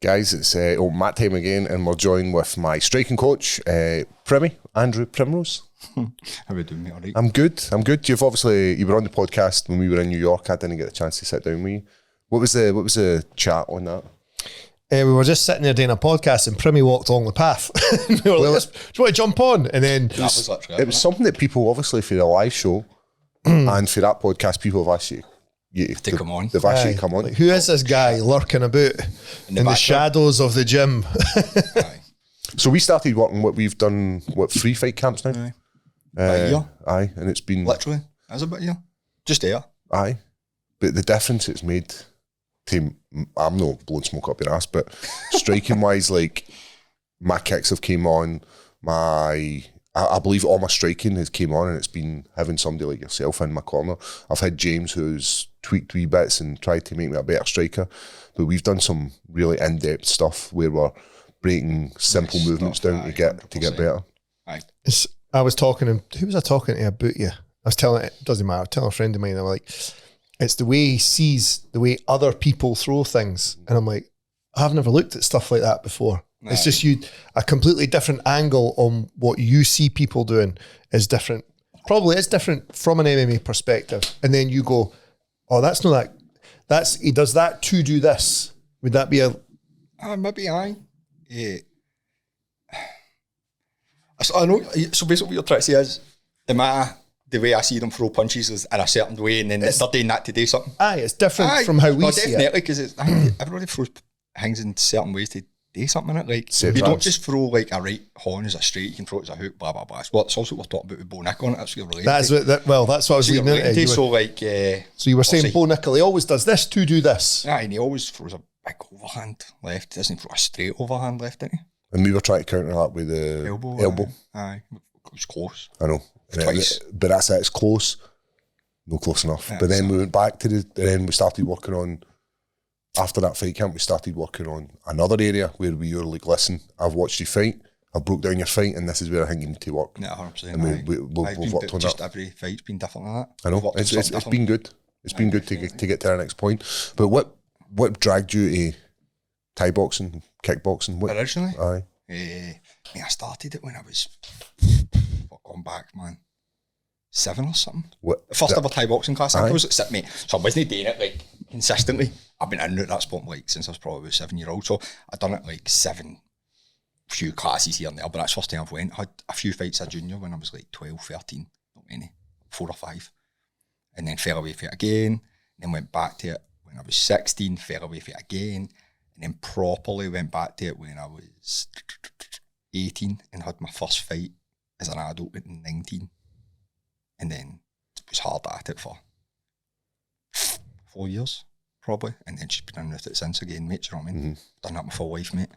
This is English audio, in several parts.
Guys, it's mat time again, and we're joined with my striking coach, Andrew Primrose. How are you doing, mate? All right? I'm good. You were on the podcast when we were in New York. I didn't get the chance to sit down with you. What was the chat on that? We were just sitting there doing a podcast, and Primmy walked along the path. We were like, do you want to jump on? And then it was something that people, obviously, for the live show and for that podcast, people have asked you to come on. They've asked you to come on. Like, who is this guy lurking about in the shadows of the gym? So we started working we've done 3 fight camps now. Aye. A year. Aye, and it's been literally as about a year. Just there. Aye, but the difference it's made to, I'm not blowing smoke up your ass, but striking wise, like my kicks have came on, I believe all my striking has came on, and it's been having somebody like yourself in my corner. I've had James who's tweaked wee bits and tried to make me a better striker, but we've done some really in-depth stuff where we're breaking simple movements down to get better. Aye. I was talking to, who was I talking to about you? I was telling, it doesn't matter, I was telling a friend of mine, I'm like, it's the way he sees the way other people throw things. And I'm like, I've never looked at stuff like that before. Aye. It's just a completely different angle on what you see people doing is different. Probably it's different from an MMA perspective. And then you go, oh, that's not that. He does that to do this. Would that be a... maybe aye. Yeah. So I know. So basically, what you're trying to say is the way I see them throw punches is in a certain way, and then they're doing that to do something. Aye, it's different from how we see it. Definitely, because everybody throws things in certain ways to do something in it. Like you don't just throw like a right horn as a straight; you can throw it as a hook. Blah blah blah. It's also what we're talking about with Bo Nick on it. That's what you're related. That's what I was leading into. So you were saying Bo Nick, he always does this to do this. Yeah, and he always throws a big overhand left. He doesn't throw a straight overhand left, doesn't he? And we were trying to counter that with the elbow. Aye, it was close. I know. Twice. But that's it, it's close. No close enough. Yeah, but then we went back to then we started working on, after that fight camp, we started working on another area where we were like, listen, I've watched you fight, I broke down your fight, and this is where I think you need to work. Yeah, 100%. And we've worked on just that. Every fight's been different like that. I know. It's been good. It's been good to get to our next point. But what dragged you to Thai boxing, kickboxing? Originally? Aye. I started it when I was going back, man, 7 or something. First ever Thai boxing class. I was at 6, mate. So I wasn't doing it like consistently. I've been in that sport like since I was probably 7-year-old. So I've done it like 7 few classes here and there, but that's the first time I've went. I had a few fights as a junior when I was like 12, 13, not many, 4 or 5. And then fell away for it again. And then went back to it when I was 16, fell away for it again. And then properly went back to it when I was 18 and had my first fight as an adult at 19. And then was hard at it for 4 years, probably. And then just been in with it since again, mate. Do you know what I mean? Mm-hmm. Done that my full life, mate.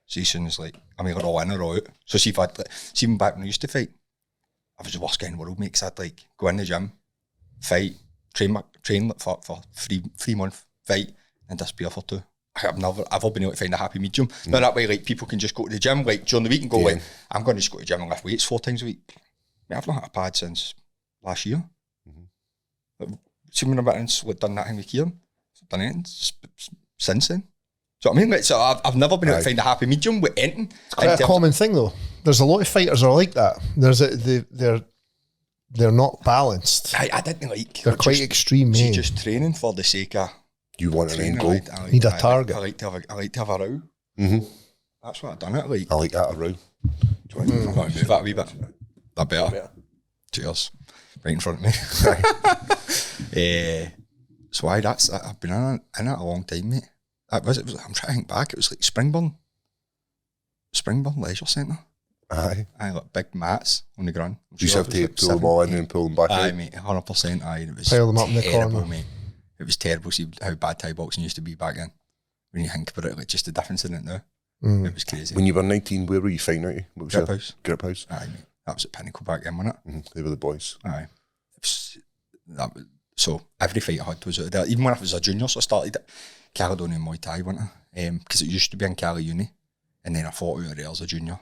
So as soon as I'm either all in or all out. So see even back when I used to fight, I was the worst guy in the world, mate, because I'd like go in the gym, fight, train for 3 month fight, and disappear for 2. I've never been able to find a happy medium. Now that way, like people can just go to the gym like during the week and go like, I'm going to just go to the gym and lift weights 4 times a week. Mate, I've not had a pad since last year. Mm-hmm. See when I've done that thing with Kieran, I've done anything since then. So I mean, like, so I've never been able to find a happy medium with anything. It's quite a common thing though. There's a lot of fighters are like that. They're not balanced. I didn't like. They're quite extreme. See, just training for the sake of. You want an end goal. Need a target. I like to have a row. Mm-hmm. That's what I've done it like. I like that, a row. Do you want to move that a wee bit? That better. Cheers. Right in front of me. So I've been in it a long time, mate. I'm trying to think back. It was like Springburn Leisure Centre. Aye. Like big mats on the ground. You just have to pull them all in and pull them back out. Aye, mate, 100%. Aye, it was pile them up in the terrible, corner, mate. It was terrible. See how bad Thai boxing used to be back then. When you think about it, like just the difference in it now. It was crazy. When you were 19, where were you fighting out? What was Grip House. Grip House. Aye, mate. That was at Pinnacle back then, wasn't it? Mm-hmm. They were the boys. Aye. So every fight I had was out there. Even when I was a junior, so I started at Caledonian Muay Thai, wasn't I? Because it used to be in Cali Uni. And then I fought out there as a junior.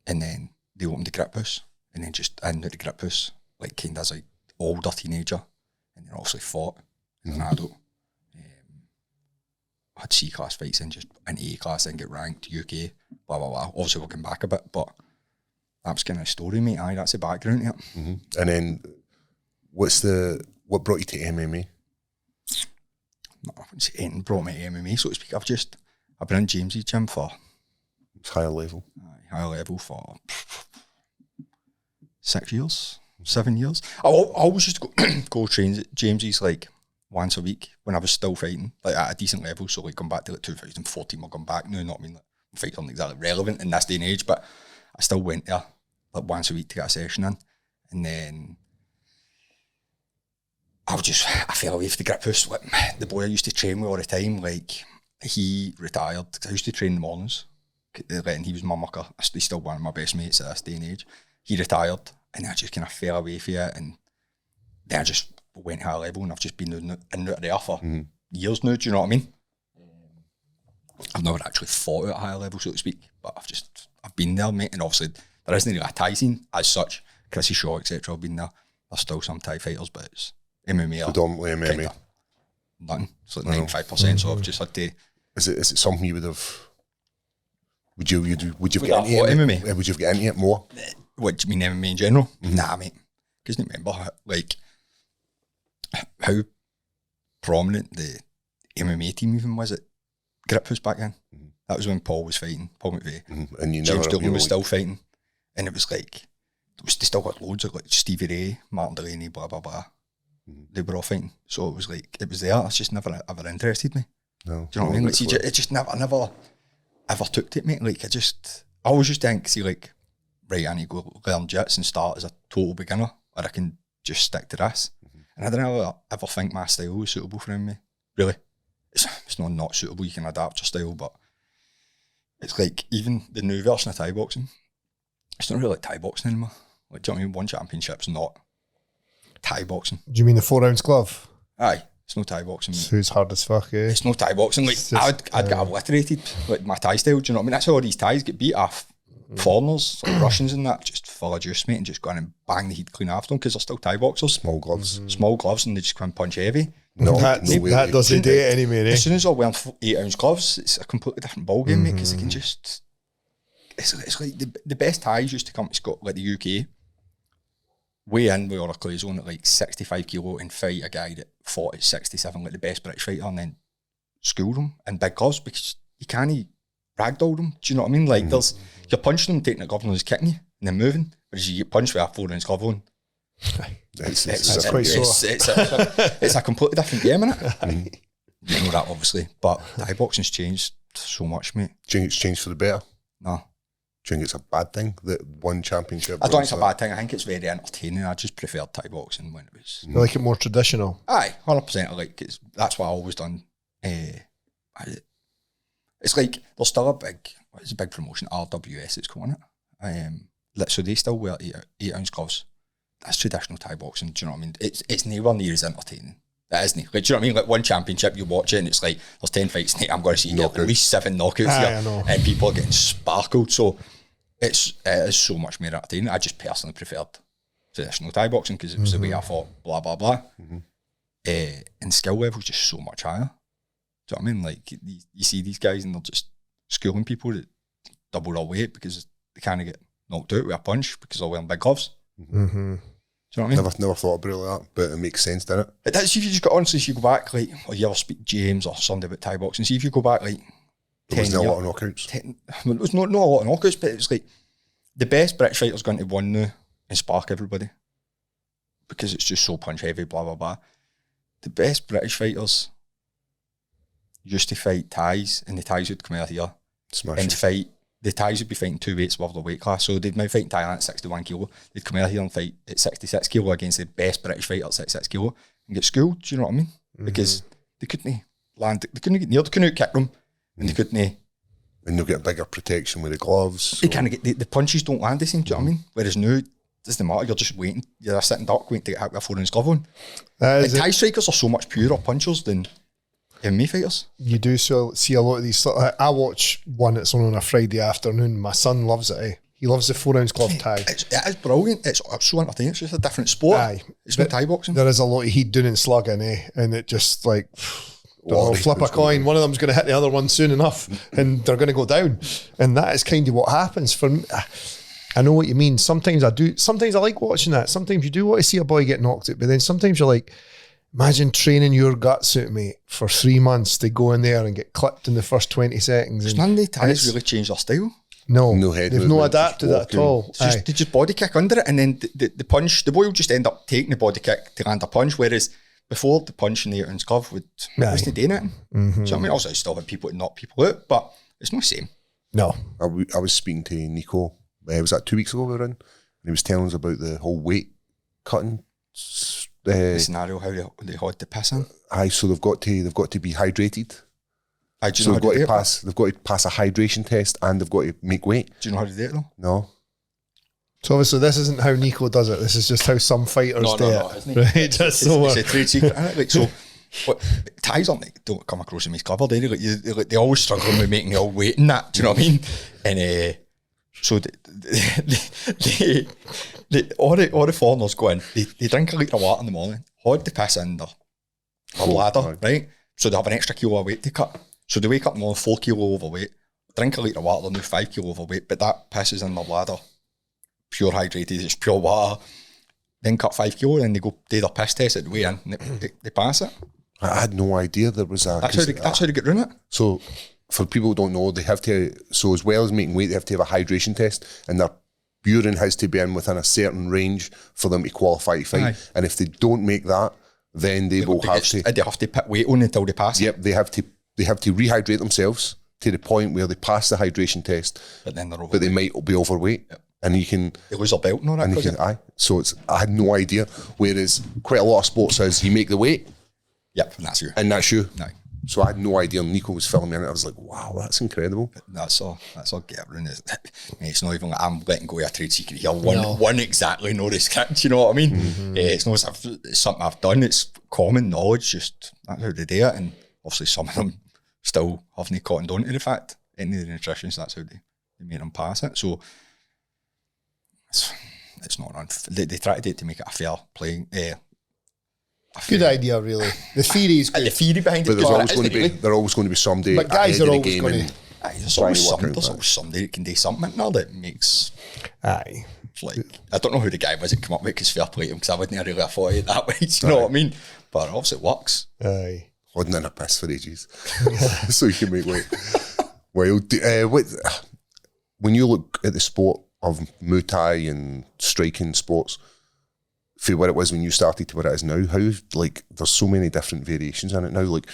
And then they opened the Grip House. And then just into the Grip House, like kind of as like older teenager. And then obviously fought as an adult. had C-class fights and just an A-class and get ranked, UK, blah, blah, blah. Obviously, we're going back a bit, but that was kind of a story, mate. Aye, that's the background, yeah. Mm-hmm. And then, what brought you to MMA? No, I wouldn't say anything brought me to MMA, so to speak. I've been in James's gym for... It's higher level. Higher level for 6 years, 7 years. I always used to go train at James's like once a week when I was still fighting, like at a decent level. So like going back to like 2014, we're going back now, not I mean like fights aren't exactly relevant in this day and age, but I still went there like once a week to get a session in. And then I fell away from the grip house. Like, the boy I used to train with all the time, like he retired. I used to train in the mornings. And he was my mucker. He's still one of my best mates at this day and age. He retired, and I just kind of fell away from it, and then I just went high level, and I've just been in and out of there for years now. Do you know what I mean? I've never actually fought at a higher level, so to speak, but I've been there, mate. And obviously there isn't really a Thai scene as such. Chrissy Shaw, etc. I've been there. There's still some Thai fighters, but it's MMA. Predominantly MMA. Nothing. It's like 95%. So I've just had to. Is it something you would have? Would you get into MMA? Would you get into it more? What do you mean MMA in general? Nah, mate. Because remember, like, how prominent the MMA team even was at Grip House back then. That was when Paul was fighting, Paul McVeigh. And you James Dillon was still fighting. And it was like, they still got loads of like Stevie Ray, Martin Delaney, blah, blah, blah. They were all fighting. So it was like, it was there. It's just never ever interested me. No. Do you know what I mean? Like, it just never ever took to it, mate. Like, I always just think, see, like, right, I need to go learn jits and start as a total beginner, or I can just stick to this. And I don't ever think my style was suitable for me, really. It's not suitable, you can adapt your style, but it's like, even the new version of Thai boxing, it's not really like Thai boxing anymore. Like, do you know what I mean? One championship's not Thai boxing. Do you mean the 4 ounce glove? Aye. It's no Thai boxing. So it's hard as fuck, eh? It's no Thai boxing. Like, I'd get obliterated, like my Thai style, do you know what I mean? That's how all these Thais get beat off. Foreigners, like Russians and that, just full of juice, mate, and just go in and bang the heat clean after them because they're still Thai boxers. Small gloves. Small gloves, and they just go and punch heavy. No, that doesn't do it anyway, eh? As soon as they're wearing 8 ounce gloves, it's a completely different ballgame, mate, because they can just... It's like the best Thais used to come to Scotland, like the UK, weigh in with all their clothes on at like 65 kilo and fight a guy that fought at 67, like the best British fighter, and then school them in big gloves because you can't ragdoll them. Do you know what I mean? Like, you're punching them, taking the glove and just kicking you and then moving, whereas you get punched with a 4 ounce glove on. It's a completely different game, innit? You know that, obviously, but Thai boxing's changed so much, mate. Do you think it's changed for the better? No. Do you think it's a bad thing that one championship? I don't think it's a bad thing. I think it's very entertaining. I just preferred Thai boxing when it was. You like it more traditional? Aye, 100%. I like it. That's what I always done. It's like there's still a big promotion, RWS. It's calling it. So they still wear 8 ounce gloves. That's traditional Thai boxing. Do you know what I mean? It's nowhere near as entertaining. That isn't. Like, do you know what I mean? Like, one championship, you watch it and it's like there's 10 fights. I'm going to see at least 7 knockouts here, and people are getting sparkled. So it is so much more entertaining. I just personally preferred traditional Thai boxing because it was the way I thought. Blah blah blah. And skill level is just so much higher. Do you know what I mean? Like, you see these guys and they're just schooling people that double their weight because they kind of get knocked out with a punch because they're wearing big gloves. Do you know what I mean? Never thought about it like that, but it makes sense, doesn't it? It does. If you just got honestly, if you go back, like, or you ever speak to James or somebody about Thai boxing, see if you go back like there wasn't a lot of knockouts. Well, it was not a lot of knockouts, but it was like the best British fighters going to win now and spark everybody because it's just so punch heavy, blah blah blah. The best British fighters used to fight Thais, and the Thais would come out here and fight. The Thais would be fighting 2 weights above their weight class, so they'd fight in Thailand at 61 kilo. They'd come out here and fight at 66 kilo against the best British fighter at 66 kilo and get schooled. Do you know what I mean? Because they couldn't land, they couldn't get near, they couldn't kick them, and they couldn't. And you'll get bigger protection with the gloves. They kind of get the punches don't land the same. Do you know what I mean? Whereas now, it doesn't matter. You're just waiting. You're a sitting duck waiting to get hit with a 4 ounce glove on. Thai strikers are so much purer punchers than MMA fighters. You do see a lot of these. I watch one that's on a Friday afternoon. My son loves it. Eh? He loves the 4 ounce glove Thai. It is brilliant. It's so entertaining. It's just a different sport. Aye, it's not Thai boxing. There is a lot of heat doing and slugging, and it just like flip a coin. One of them's going to hit the other one soon enough, and they're going to go down. And that is kind of what happens for me. I know what you mean. Sometimes I do. Sometimes I like watching that. Sometimes you do want to see a boy get knocked out, but then sometimes you're like, imagine training your guts out, mate, for 3 months to go in there and get clipped in the first 20 seconds. There's none of the Thais really changed their style. No, head they've not adapted that at all. They just body kick under it, and then the punch, the boy will just end up taking the body kick to land a punch, whereas before the punch in the Ayrton's glove wasn't doing it. Mm-hmm. So I mean, also I still had people to knock people out, but it's not the same. No. I was speaking to Nico, was that 2 weeks ago we were in, and he was telling us about the whole weight cutting the scenario, how they had to piss in. So they've got to be hydrated. So they've got to pass a hydration test, and they've got to make weight. Do you know how to do it though? No. So obviously this isn't how Nico does it. This is just how some fighters do it. Right? It's a trade secret, isn't it? Like, so what Thais aren't like, don't come across them as clever, do they? Like, they always struggle with making the old weight and that. Do you know what I mean? And so all the foreigners go in, they drink a litre of water in the morning, hod the piss in their bladder, right? So they have an extra kilo of weight to cut. So they wake up in the morning 4 kilo overweight, drink a litre of water, they're now 5 kilo overweight, but that piss is in their bladder. Pure hydrated, it's pure water. Then cut 5 kilo, and then they go do their piss test at the way in, and they pass it. I had no idea there was a... That's how they get around it. So for people who don't know, they have to, so as well as making weight, they have to have a hydration test, and their urine has to be in within a certain range for them to qualify to fight. Aye. And if they don't make that, then they will have to... They have to put weight on until they pass. Yep, they have to rehydrate themselves to the point where they pass the hydration test, but then they're overweight. But they might be overweight. Yep. And you can... They lose their belt and all that. So I had no idea. Whereas quite a lot of sports says you make the weight. Yep, and that's you. And that's you. No. So I had no idea. Nico was filming it. I was like, wow, that's incredible. That's all get around. It's not even like I'm letting go of a trade secret here. One exactly know this kick, you know what I mean? Mm-hmm. It's not it's something I've done. It's common knowledge, just that's how they do it. And obviously some of them still haven't cottoned on to the fact. Any of the nutritionists, that's how they make them pass it. So it's not they try to do it to make it a fair play. Good idea, really. The theory is good. The theory behind it. But there's always going to be somebody. But guys are always going to. There's always somebody that can do something now that makes. Aye. Like, I don't know who the guy was that came up with, because fair play to him, because I wouldn't really have thought it that way. Do you know what I mean? But obviously it works. Aye. Holding in a piss for ages, so you can make weight. Well, when you look at the sport of Muay Thai and striking sports, for what it was when you started to what it is now, how, like, there's so many different variations in it now. Like,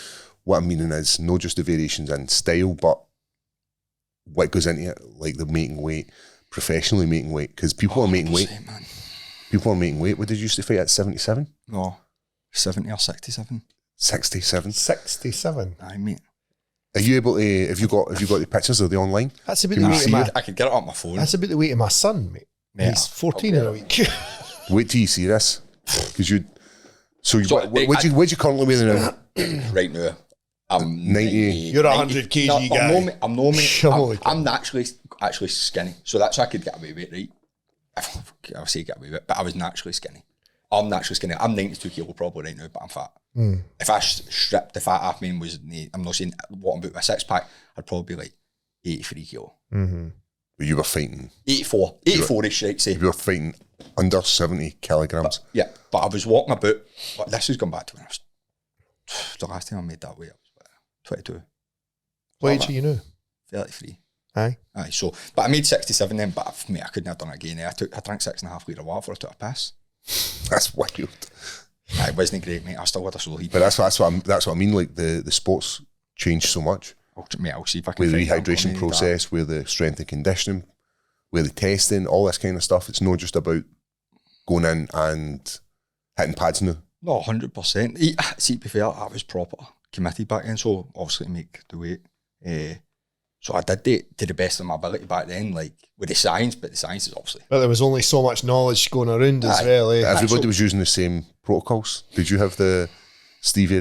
what I'm meaning is not just the variations in style, but what goes into it, like the making weight, professionally making weight, because people are making weight. Man. People are making weight. What did you used to fight at 77? No, 70 or 67. 67. 67. Aye, mate. Are you able to? Have you got the pictures? Are they online? That's about the weight of my. I could get it on my phone. That's about the weight of my son, mate. Yeah. He's 14 in a week. Wait till you see this, because you. So what do you currently weigh now? Right now, I'm 90. You're 100 kg guy. I'm actually skinny, so that's how I could get away with it, right? I would say get away with it, but I was naturally skinny. I'm naturally skinny. I'm 92 kilo probably right now, but I'm fat. Mm. If I stripped the fat off me and I'm not saying what I'm about with a six pack, I'd probably be like 83 kilo. Mm-hmm. But you were fighting 84-ish, I'd say. You were fighting under 70 kilograms. But I was walking about. But this has gone back to when I was the last time I made that weight. I was 22. What age are you now? 33. Aye. So, but I made 67 then. But I couldn't have done it again. I drank 6.5 litre of water before I took a piss. That's wild. It wasn't great, mate. I still had a slow heat. But that's what I mean. Like the sports changed so much. I'll see if I can. With the rehydration process, with the strength and conditioning, with the testing, all this kind of stuff. It's not just about going in and hitting pads now. No, 100%. See, to be fair, I was proper committed back then. So obviously to make the weight. So I did it to the best of my ability back then, like with the science, but the science is obviously. But there was only so much knowledge going around as well. Everybody was using the same protocols. Did you have the Stevie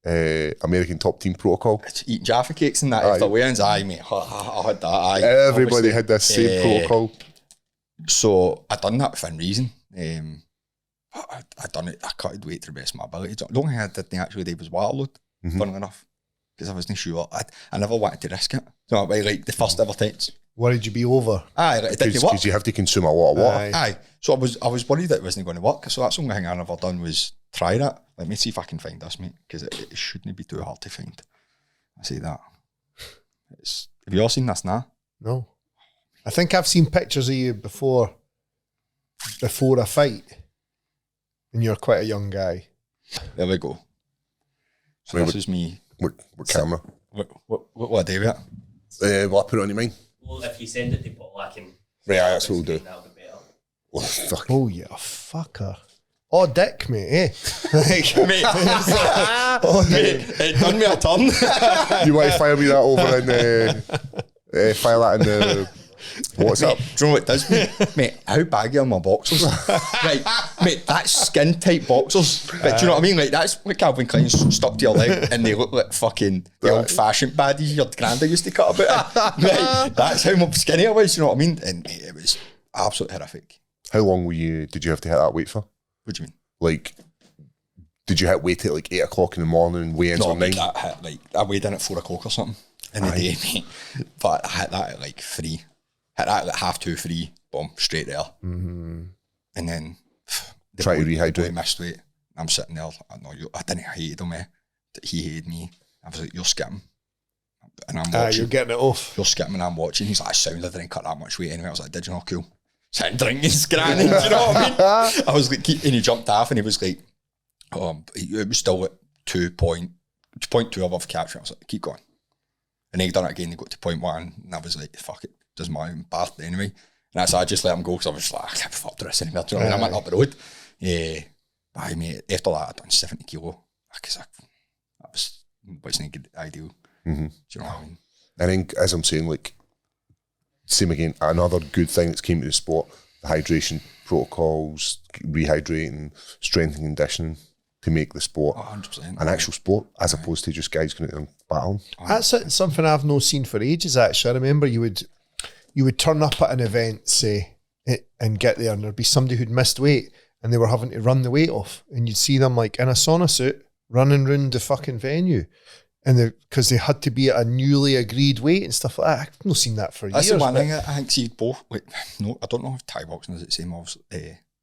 Ray American Top Team protocol? Eating Jaffa cakes and that after weigh-ins? Aye, mate. I had that. Aye. Everybody had this same protocol. So I done that within reason. I done it. I cut weight to the best of my ability. The only thing I didn't actually do was water load. funnily enough, because I wasn't sure. I never wanted to risk it. So like the first ever times. Worried you'd be over. Aye, it didn't work. Because you have to consume a lot of water. Aye. So I was worried that it wasn't going to work. So that's the only thing I never done was try that. Let me see if I can find this, mate, because it shouldn't be too hard to find. I say that. Have you all seen this now? No. I think I've seen pictures of you before a fight, and you're quite a young guy. There we go. So this is me. What camera? What do I do with it? Will I put it on your mind? Well, if you send it to Paul, I can... Right, that's what we'll do. That'll be better. Oh, fuck. Oh, you fucker. Oh, dick, mate, eh? Like, Mate, it done me a turn. You want to fire me that over in fire that in the WhatsApp? Do you know what it does, mate? Mate, how baggy are my boxers? Right, mate, that's skin tight boxers. But do you know what I mean? Like, that's what Calvin Klein stuck to your leg and they look like fucking the old fashioned baddies your granda used to cut about. Right, that's how skinny I was, you know what I mean? And mate, it was absolutely horrific. How long did you have to hit that weight for? What do you mean? Like, did you hit weight at like 8 o'clock in the morning, weigh-ins No, or 9? that hit, like, I weighed in at 4 o'clock or something in the day, mate. But I hit that at like 3. Hit that at like 2:30, 3, boom, straight there. Mm-hmm. And then try to rehydrate. Missed weight. I'm sitting there. I didn't hate him, he hated me. I was like, you're skipping. And I'm watching. You're getting it off. You're skipping and I'm watching. He's like, sounds I didn't cut that much weight anyway. I was like, did you not? Cool. Sitting drinking, scranning, do you know what I mean? I was like, and he jumped off and he was like, it was still at 2.2 above capture. I was like, keep going. And then he done it again, he got to 0.1 and I was like, fuck it, doesn't matter, I'm bathed anyway. And that's I just let him go because I was like, I can't be fucked this anymore. Do you know what I mean? I went up the road. Yeah. Aye, mate, after that, I'd done 70 kilo. Because that wasn't a good ideal. Mm-hmm. Do you know what I mean? I think, as I'm saying, like, same again, another good thing that's came to the sport, the hydration protocols, rehydrating, strength and conditioning to make the sport 100%. an actual sport as opposed to just guys going out and battling. That's something I've not seen for ages, actually. I remember you would turn up at an event, say, and get there and there'd be somebody who'd missed weight and they were having to run the weight off and you'd see them like in a sauna suit running around the fucking venue. And because they had to be at a newly agreed weight and stuff like that. I've not seen that for years. That's the one thing I think, see both, like, no, I don't know if Thai boxing is the same as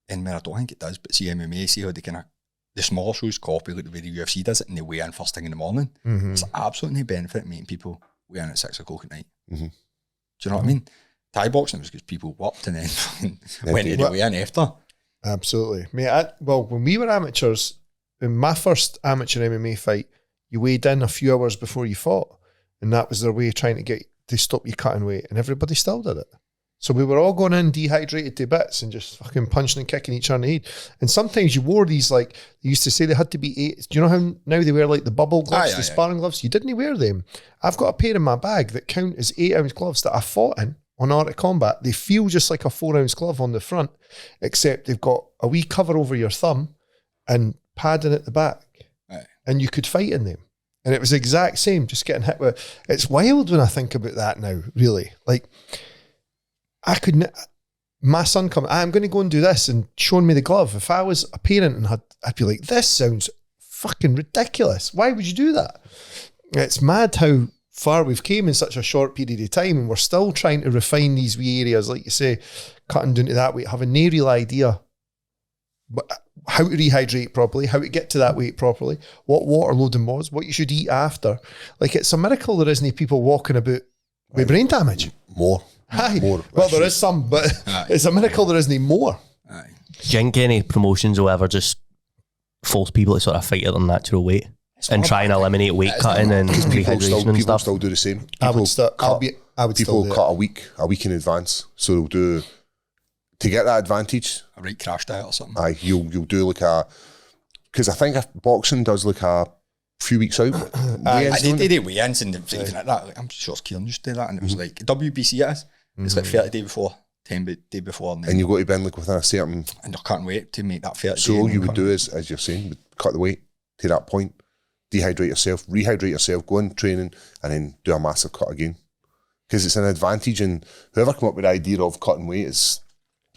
in there, I don't think it does, but see MMA, see how they kind of, the small shows copy like the way the UFC does it and they weigh in first thing in the morning. Mm-hmm. It's absolutely no benefit making people weigh in at 6 o'clock at night. Mm-hmm. Do you know what I mean? Thai boxing was because people worked and then went to the weigh in after. Absolutely. Mate, when we were amateurs, in my first amateur MMA fight, you weighed in a few hours before you fought, and that was their way of trying to stop you cutting weight, and everybody still did it. So we were all going in dehydrated to bits and just fucking punching and kicking each other in the head. And sometimes you wore these, like, they used to say they had to be 8. Do you know how now they wear like the bubble gloves, sparring gloves? You didn't wear them. I've got a pair in my bag that count as 8-ounce gloves that I fought in on Art of Combat. They feel just like a 4-ounce glove on the front, except they've got a wee cover over your thumb and padding at the back. And you could fight in them. And it was the exact same, just getting hit with... It's wild when I think about that now, really. Like, I couldn't... My son come, I'm going to go and do this and showing me the glove. If I was a parent and I'd be like, this sounds fucking ridiculous. Why would you do that? It's mad how far we've came in such a short period of time and we're still trying to refine these wee areas, like you say, cutting down to that weight, having no real idea how to rehydrate properly, how to get to that weight properly, what water loading was, what you should eat after. Like, it's a miracle there isn't people walking about with brain damage. More. Well, there is some, but it's a miracle there isn't more. Do you think any promotions will ever just force people to sort of fight at their natural weight and try and eliminate weight cutting and rehydration and people stuff? still do the same. I would still cut a week in advance, so they'll do to get that advantage. A right crash diet or something. Aye, you'll do like a, because I think if boxing does like a few weeks out. I did weigh-ins and everything like that. Like, I'm sure Kieran used to do that, and it was like WBC. It is. It's like 30 day before, 10 day before, and you've got to bend like within a certain. And you're cutting weight to make that 30. So all you would do is, as you're saying, cut the weight to that point, dehydrate yourself, rehydrate yourself, go in training, and then do a massive cut again. Because it's an advantage, and whoever come up with the idea of cutting weight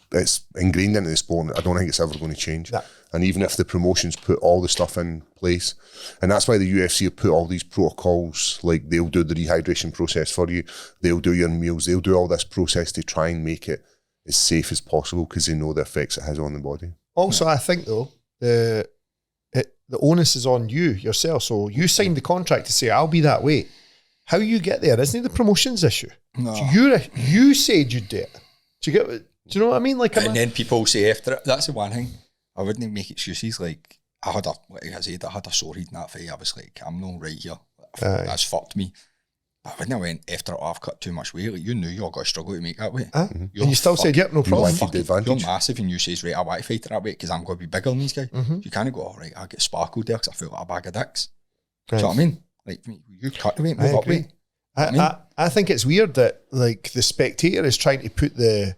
it's ingrained into the sport, and I don't think it's ever going to change. And even if the promotions put all the stuff in place, and that's why the UFC have put all these protocols, like they'll do the rehydration process for you, they'll do your meals, they'll do all this process to try and make it as safe as possible because they know the effects it has on the body. Also, I think though, the onus is on you yourself. So you signed the contract to say, I'll be that weight. How you get there isn't the promotions issue. No. So you said you'd do it. Do you know what I mean? Like, and then people say after it, that's the one thing. I wouldn't make excuses. Like I had a sore head in that fight. I was like, I'm not right here. That's fucked me. But when I went after it, I've cut too much weight. Like, you knew you were going to struggle to make that weight. And you still said, yep, no problem. You're massive, and you say, right, I want to fight at that weight because I'm going to be bigger than these guys. You can't go, all right, I get sparkled there because I feel like a bag of dicks. Do you know what I mean? Like, you cut the weight, move up weight. I think it's weird that like the spectator is trying to put the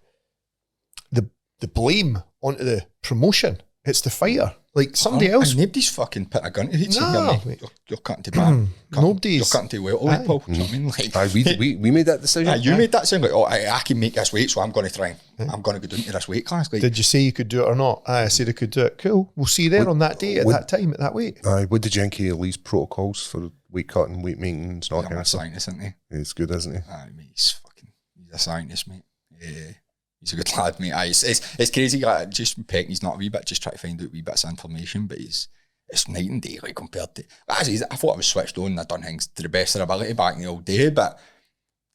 blame onto the promotion. It's the fighter. Like somebody else. And nobody's fucking put a gun to his head. You're cutting to ban. You're cutting to welterweight, Paul. Do you know what I mean? Like, we made that decision. You made that sound like, I can make this weight, so I'm going to try and I'm going to go down to this weight class. Like, did you say you could do it or not? I said I could do it. Cool. We'll see you there on that day at that time at that weight. What did Jenky Lee's protocols for weight cutting, weight maintenance, not he's a scientist, isn't he? It's good, isn't he? He's a scientist, mate. He's a good lad, mate. It's crazy. Just pecking, he's not a wee bit, just try to find out wee bits of information, but it's night and day, like, compared to. I thought I was switched on and I'd done things to the best of their ability back in the old day, but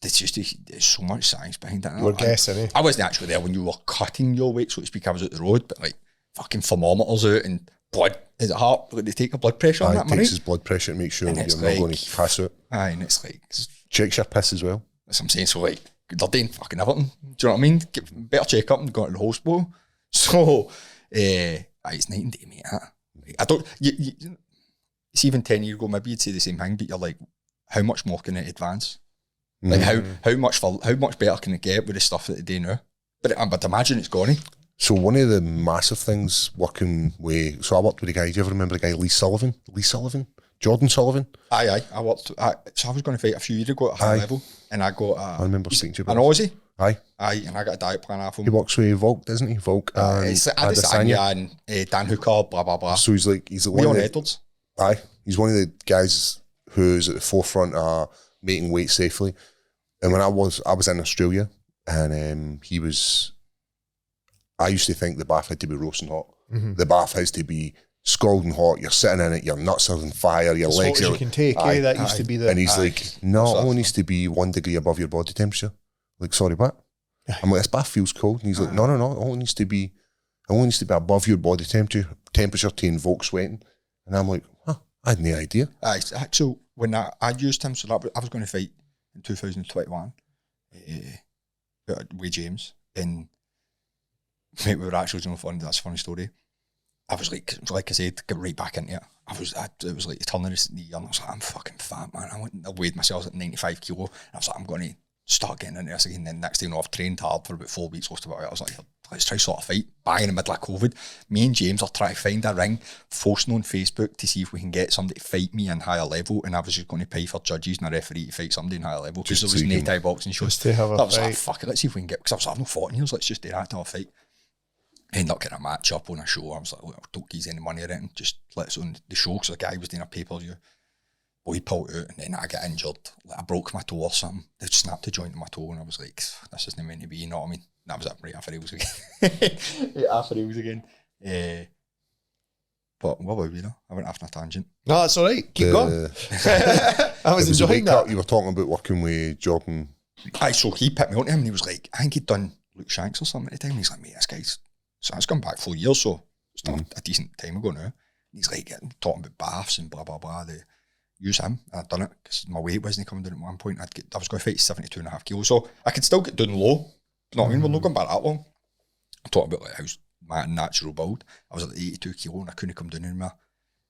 there's so much science behind it. You were guessing, eh? I wasn't actually there when you were cutting your weight, so to speak. I was out the road, but like fucking thermometers out and blood. Is it heart? Like, they take your blood pressure on that, it takes his blood pressure to make sure you're not going to pass out. And it's like. Checks your piss as well. That's what I'm saying. So, like, they're doing fucking everything. Do you know what I mean? Better check up and go to the hospital. So, it's night and day, mate. Like, I don't. It's even 10 years ago, maybe you'd say the same thing, but you're like, how much more can it advance? Like, how much better can it get with the stuff that they do now? But imagine it's gone. So one of the massive things working with, so I worked with a guy. Do you ever remember the guy Lee Sullivan? Jordan Sullivan? Aye. I was going to fight a few years ago at a high level, and I got I remember speaking to you an Aussie. Aye, and I got a diet plan off him. He works with Volk, doesn't he? Volk and it's Adesanya and Dan Hooker, blah blah blah. So he's one of the Edwards. Aye, he's one of the guys who's at the forefront of making weight safely. And when I was in Australia, and I used to think the bath had to be roasting hot. The bath has to be scalding hot. You're sitting in it. Your nuts are on fire. Your legs are. You can take. That used to be the. And he's like, no, it only needs to be 1 degree above your body temperature. Like, sorry, what? I'm like, this bath feels cold. And he's like, no, it only needs to be above your body temperature to invoke sweating. And I'm like, I had no idea. So when I used him, so I was going to fight in 2021 with James, and mate, we were actually doing fun. That's a funny story. I was like I said, get right back into it. It was like turning the year, and I was like, I'm fucking fat, man. I weighed myself at 95 kilo, and I was like, I'm going to start getting into this again. Then next thing you know, I've trained hard for about 4 weeks. I was like, let's try sort of fight. Bang, in the middle of COVID, me and James are trying to find a ring, posting on Facebook to see if we can get somebody to fight me in higher level. And I was just going to pay for judges and a referee to fight somebody in higher level because there was Muay Thai boxing shows. To have a I was fight. like, fuck it, let's see if we can get. Because I was like, I've not fought in years. Let's just do that to have a fight. End up getting a match up on a show. I was like, look, don't give any money or anything. Just let's on the show because the guy was doing a pay-per-view. Well, he pulled out and then I got injured. Like, I broke my toe or something. They snapped a joint in my toe and I was like, this isn't meant to be, you know what I mean? That was it, right after Reels again. But what about you know? I went off on a tangent. No, that's all right. Keep going. I was enjoying that. You were talking about working with Jordan. Aye, so he picked me onto him and he was like, I think he'd done Luke Shanks or something at the time. He's like, mate, this guy's, so it's gone back 4 years, so it's not a decent time ago now. And he's like, talking about baths and blah, blah, blah. They use him. And I'd done it because my weight wasn't coming down at one point. I was going to fight 72.5 kilos, so I could still get down low. You know what I mean? We're not going back that long. I'm talking about like how's my natural build. I was at 82 kilo and I couldn't come down anymore.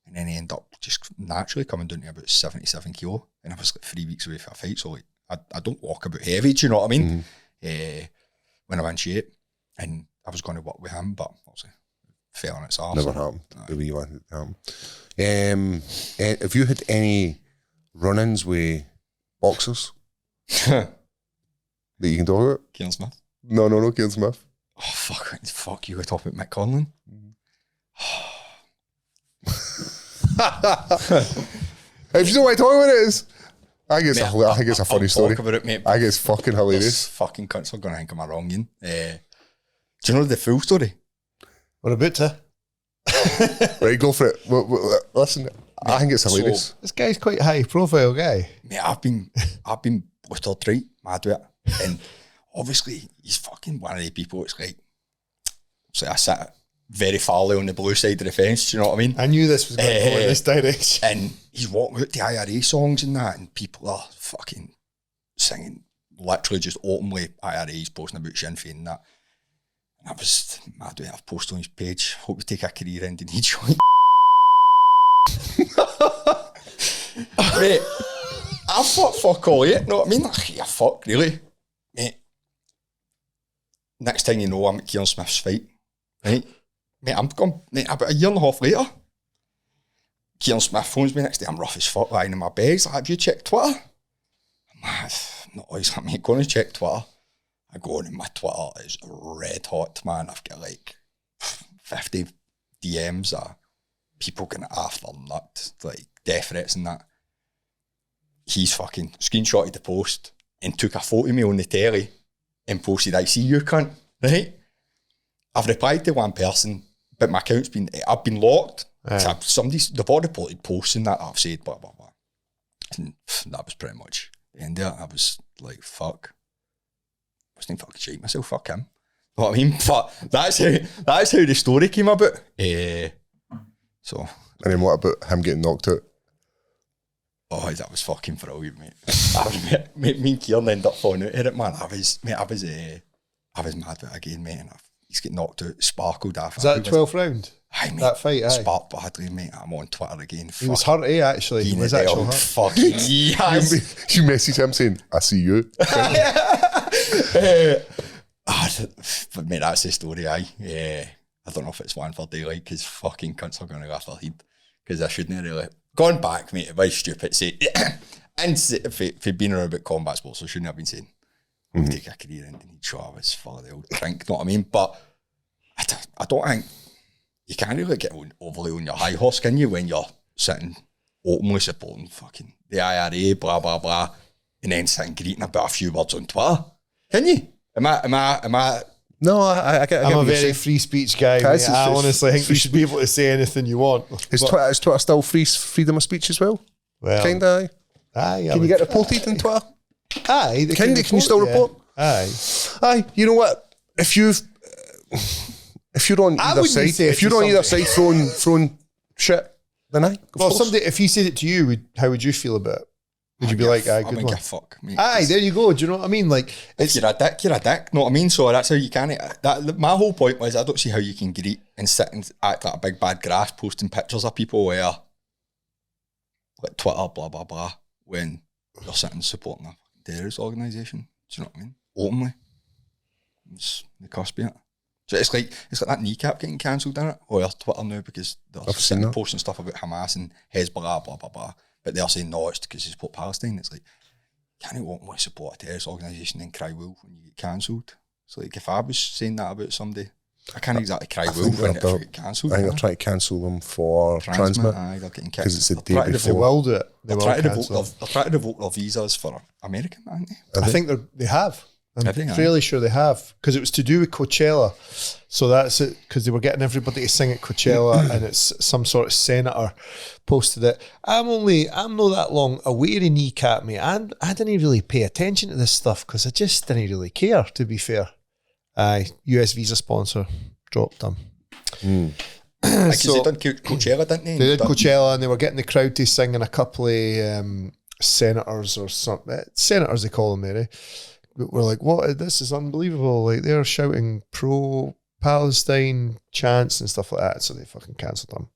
And then I ended up just naturally coming down to about 77 kilo. And I was like 3 weeks away from a fight, so like I don't walk about heavy, do you know what I mean? When I went in shape, and I was going to work with him, but obviously fell on its arse. Never happened. The way you wanted it to happen. Have you had any run-ins with boxers that you can talk about? Kieran Smith? No, Kieran Smith. Oh, fuck you, we're talking about Mick Conlon. If you don't want to talk about it, is I think it's a funny story. Talk about it, mate. I think it's fucking hilarious. Those fucking cunts are gonna think I'm wrong, Ian. Do you know the full story? We're about to. Right, go for it. Listen, I think it's hilarious. This guy's quite a high profile guy. Mate, I've been buttered right, mad with it. And obviously he's fucking one of the people, it's like I sit very farly on the blue side of the fence, do you know what I mean? I knew this was going to go in this direction. And he's walking out the IRA songs and that, and people are fucking singing literally just openly IRAs, posting about Sinn Féin and that. And I was mad with it. I've posted on his page, hope you take a career ending each joint. Mate, I thought fuck all yet, know what I mean? Like, yeah, fuck, really? Mate, next thing you know, I'm at Kieran Smith's fight, right? Mate, I'm gone, mate, about a year and a half later, Kieran Smith phones me next day, I'm rough as fuck, lying in my bed. He's like, have you checked Twitter? I'm like, no, he's like, mate, go on and check Twitter. I go on and my Twitter is red hot, man. I've got like 50 DMs of people getting after nut, like death threats and that. He's fucking screenshotted the post and took a photo of me on the telly and posted, I see you, cunt, right? I've replied to one person, but my account's I've been locked. They've all reported posts and that I've said, blah, blah, blah. And that was pretty much the end of it. I was like, fuck. I wasn't fucking shite myself, fuck him. You know what I mean? But that's how the story came about. So. And then what about him getting knocked out? Oh, that was fucking brilliant, mate. Me and Kieran ended up falling out of it, man. I was mad with it again, mate. And he's getting knocked out, sparkled after. Is that the 12th round? Aye, mate. That fight, aye. Sparked badly, mate. I'm on Twitter again. He was hurt, actually. He was actually hurt. Fucking yes. You message him saying, I see you. But mate, that's the story, aye. Yeah. I don't know if it's one for daylight because fucking cunts are going to go after head. Because I shouldn't have really gone back, mate. It was stupid. Say, and if you'd been around about combat sports, I shouldn't have been saying, take a career ending each show. I was for the old drink, know what I mean? But I don't think you can't really get overly on your high horse, can you, when you're sitting openly supporting fucking the IRA, blah, blah, blah, and then sitting greeting about a few words on Twitter? Can you? Am I? No, I get I'm a very free speech guy. Mate. I honestly think you should be able to say anything you want. Is Twitter still freedom of speech as well? Well, kinda. Aye. Can you get reported on Twitter? Aye. Can you still report? Aye. Aye. You know what? If you're on either side, throwing shit, then aye. Well, if he said it to you, how would you feel about it? Would you be like, aye, good one? Fuck, mate. Aye, there you go. Do you know what I mean? Like, if you're a dick, you're a dick. Know what I mean? So that's how you can. My whole point was, I don't see how you can greet and sit and act like a big bad grass posting pictures of people where, like Twitter, blah, blah, blah, when you're sitting supporting a terrorist organisation. Do you know what I mean? Openly. It's the cusp of it. So it's like that kneecap getting cancelled, isn't it? Or Twitter now because they're sitting posting stuff about Hamas and Hezbollah, blah, blah, blah. But they're saying, no, it's because you support Palestine. It's like, can't you openly support a terrorist organisation and cry wolf when you get cancelled? It's like, if I was saying that about somebody, I can't exactly cry wolf when I get cancelled. I think they're trying to cancel them for Transmit. Aye, they're getting because it's the day before. They will do it. They're trying to revoke their visas for American, aren't they? I think they have. I'm fairly sure they have, because it was to do with Coachella. So that's it, because they were getting everybody to sing at Coachella, and it's some sort of senator posted it. I'm not that long aware of kneecap, mate. I didn't really pay attention to this stuff because I just didn't really care, to be fair. US visa sponsor dropped them. Because they done Coachella, didn't they? They did Coachella, and they were getting the crowd to sing, and a couple of senators or something. Senators, they call them there, eh? We're like, what? This is unbelievable. Like, they're shouting pro-Palestine chants and stuff like that. So they fucking cancelled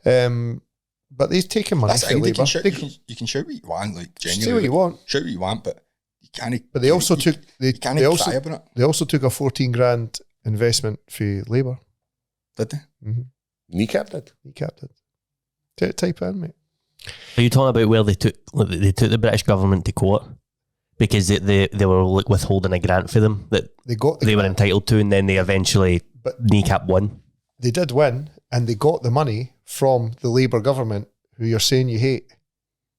them. But they've taken money from Labour. You can shout what you want, like, genuinely. Say what you want. Shout what you want, but you can't. But they also took. They also took a 14 grand investment for Labour. Did they? Mm-hmm. Kneecapped it. Type in, mate. Are you talking about where they took the British government to court? Because they were like withholding a grant for them that they were entitled to, and then they eventually kneecap won. They did win, and they got the money from the Labour government who you're saying you hate,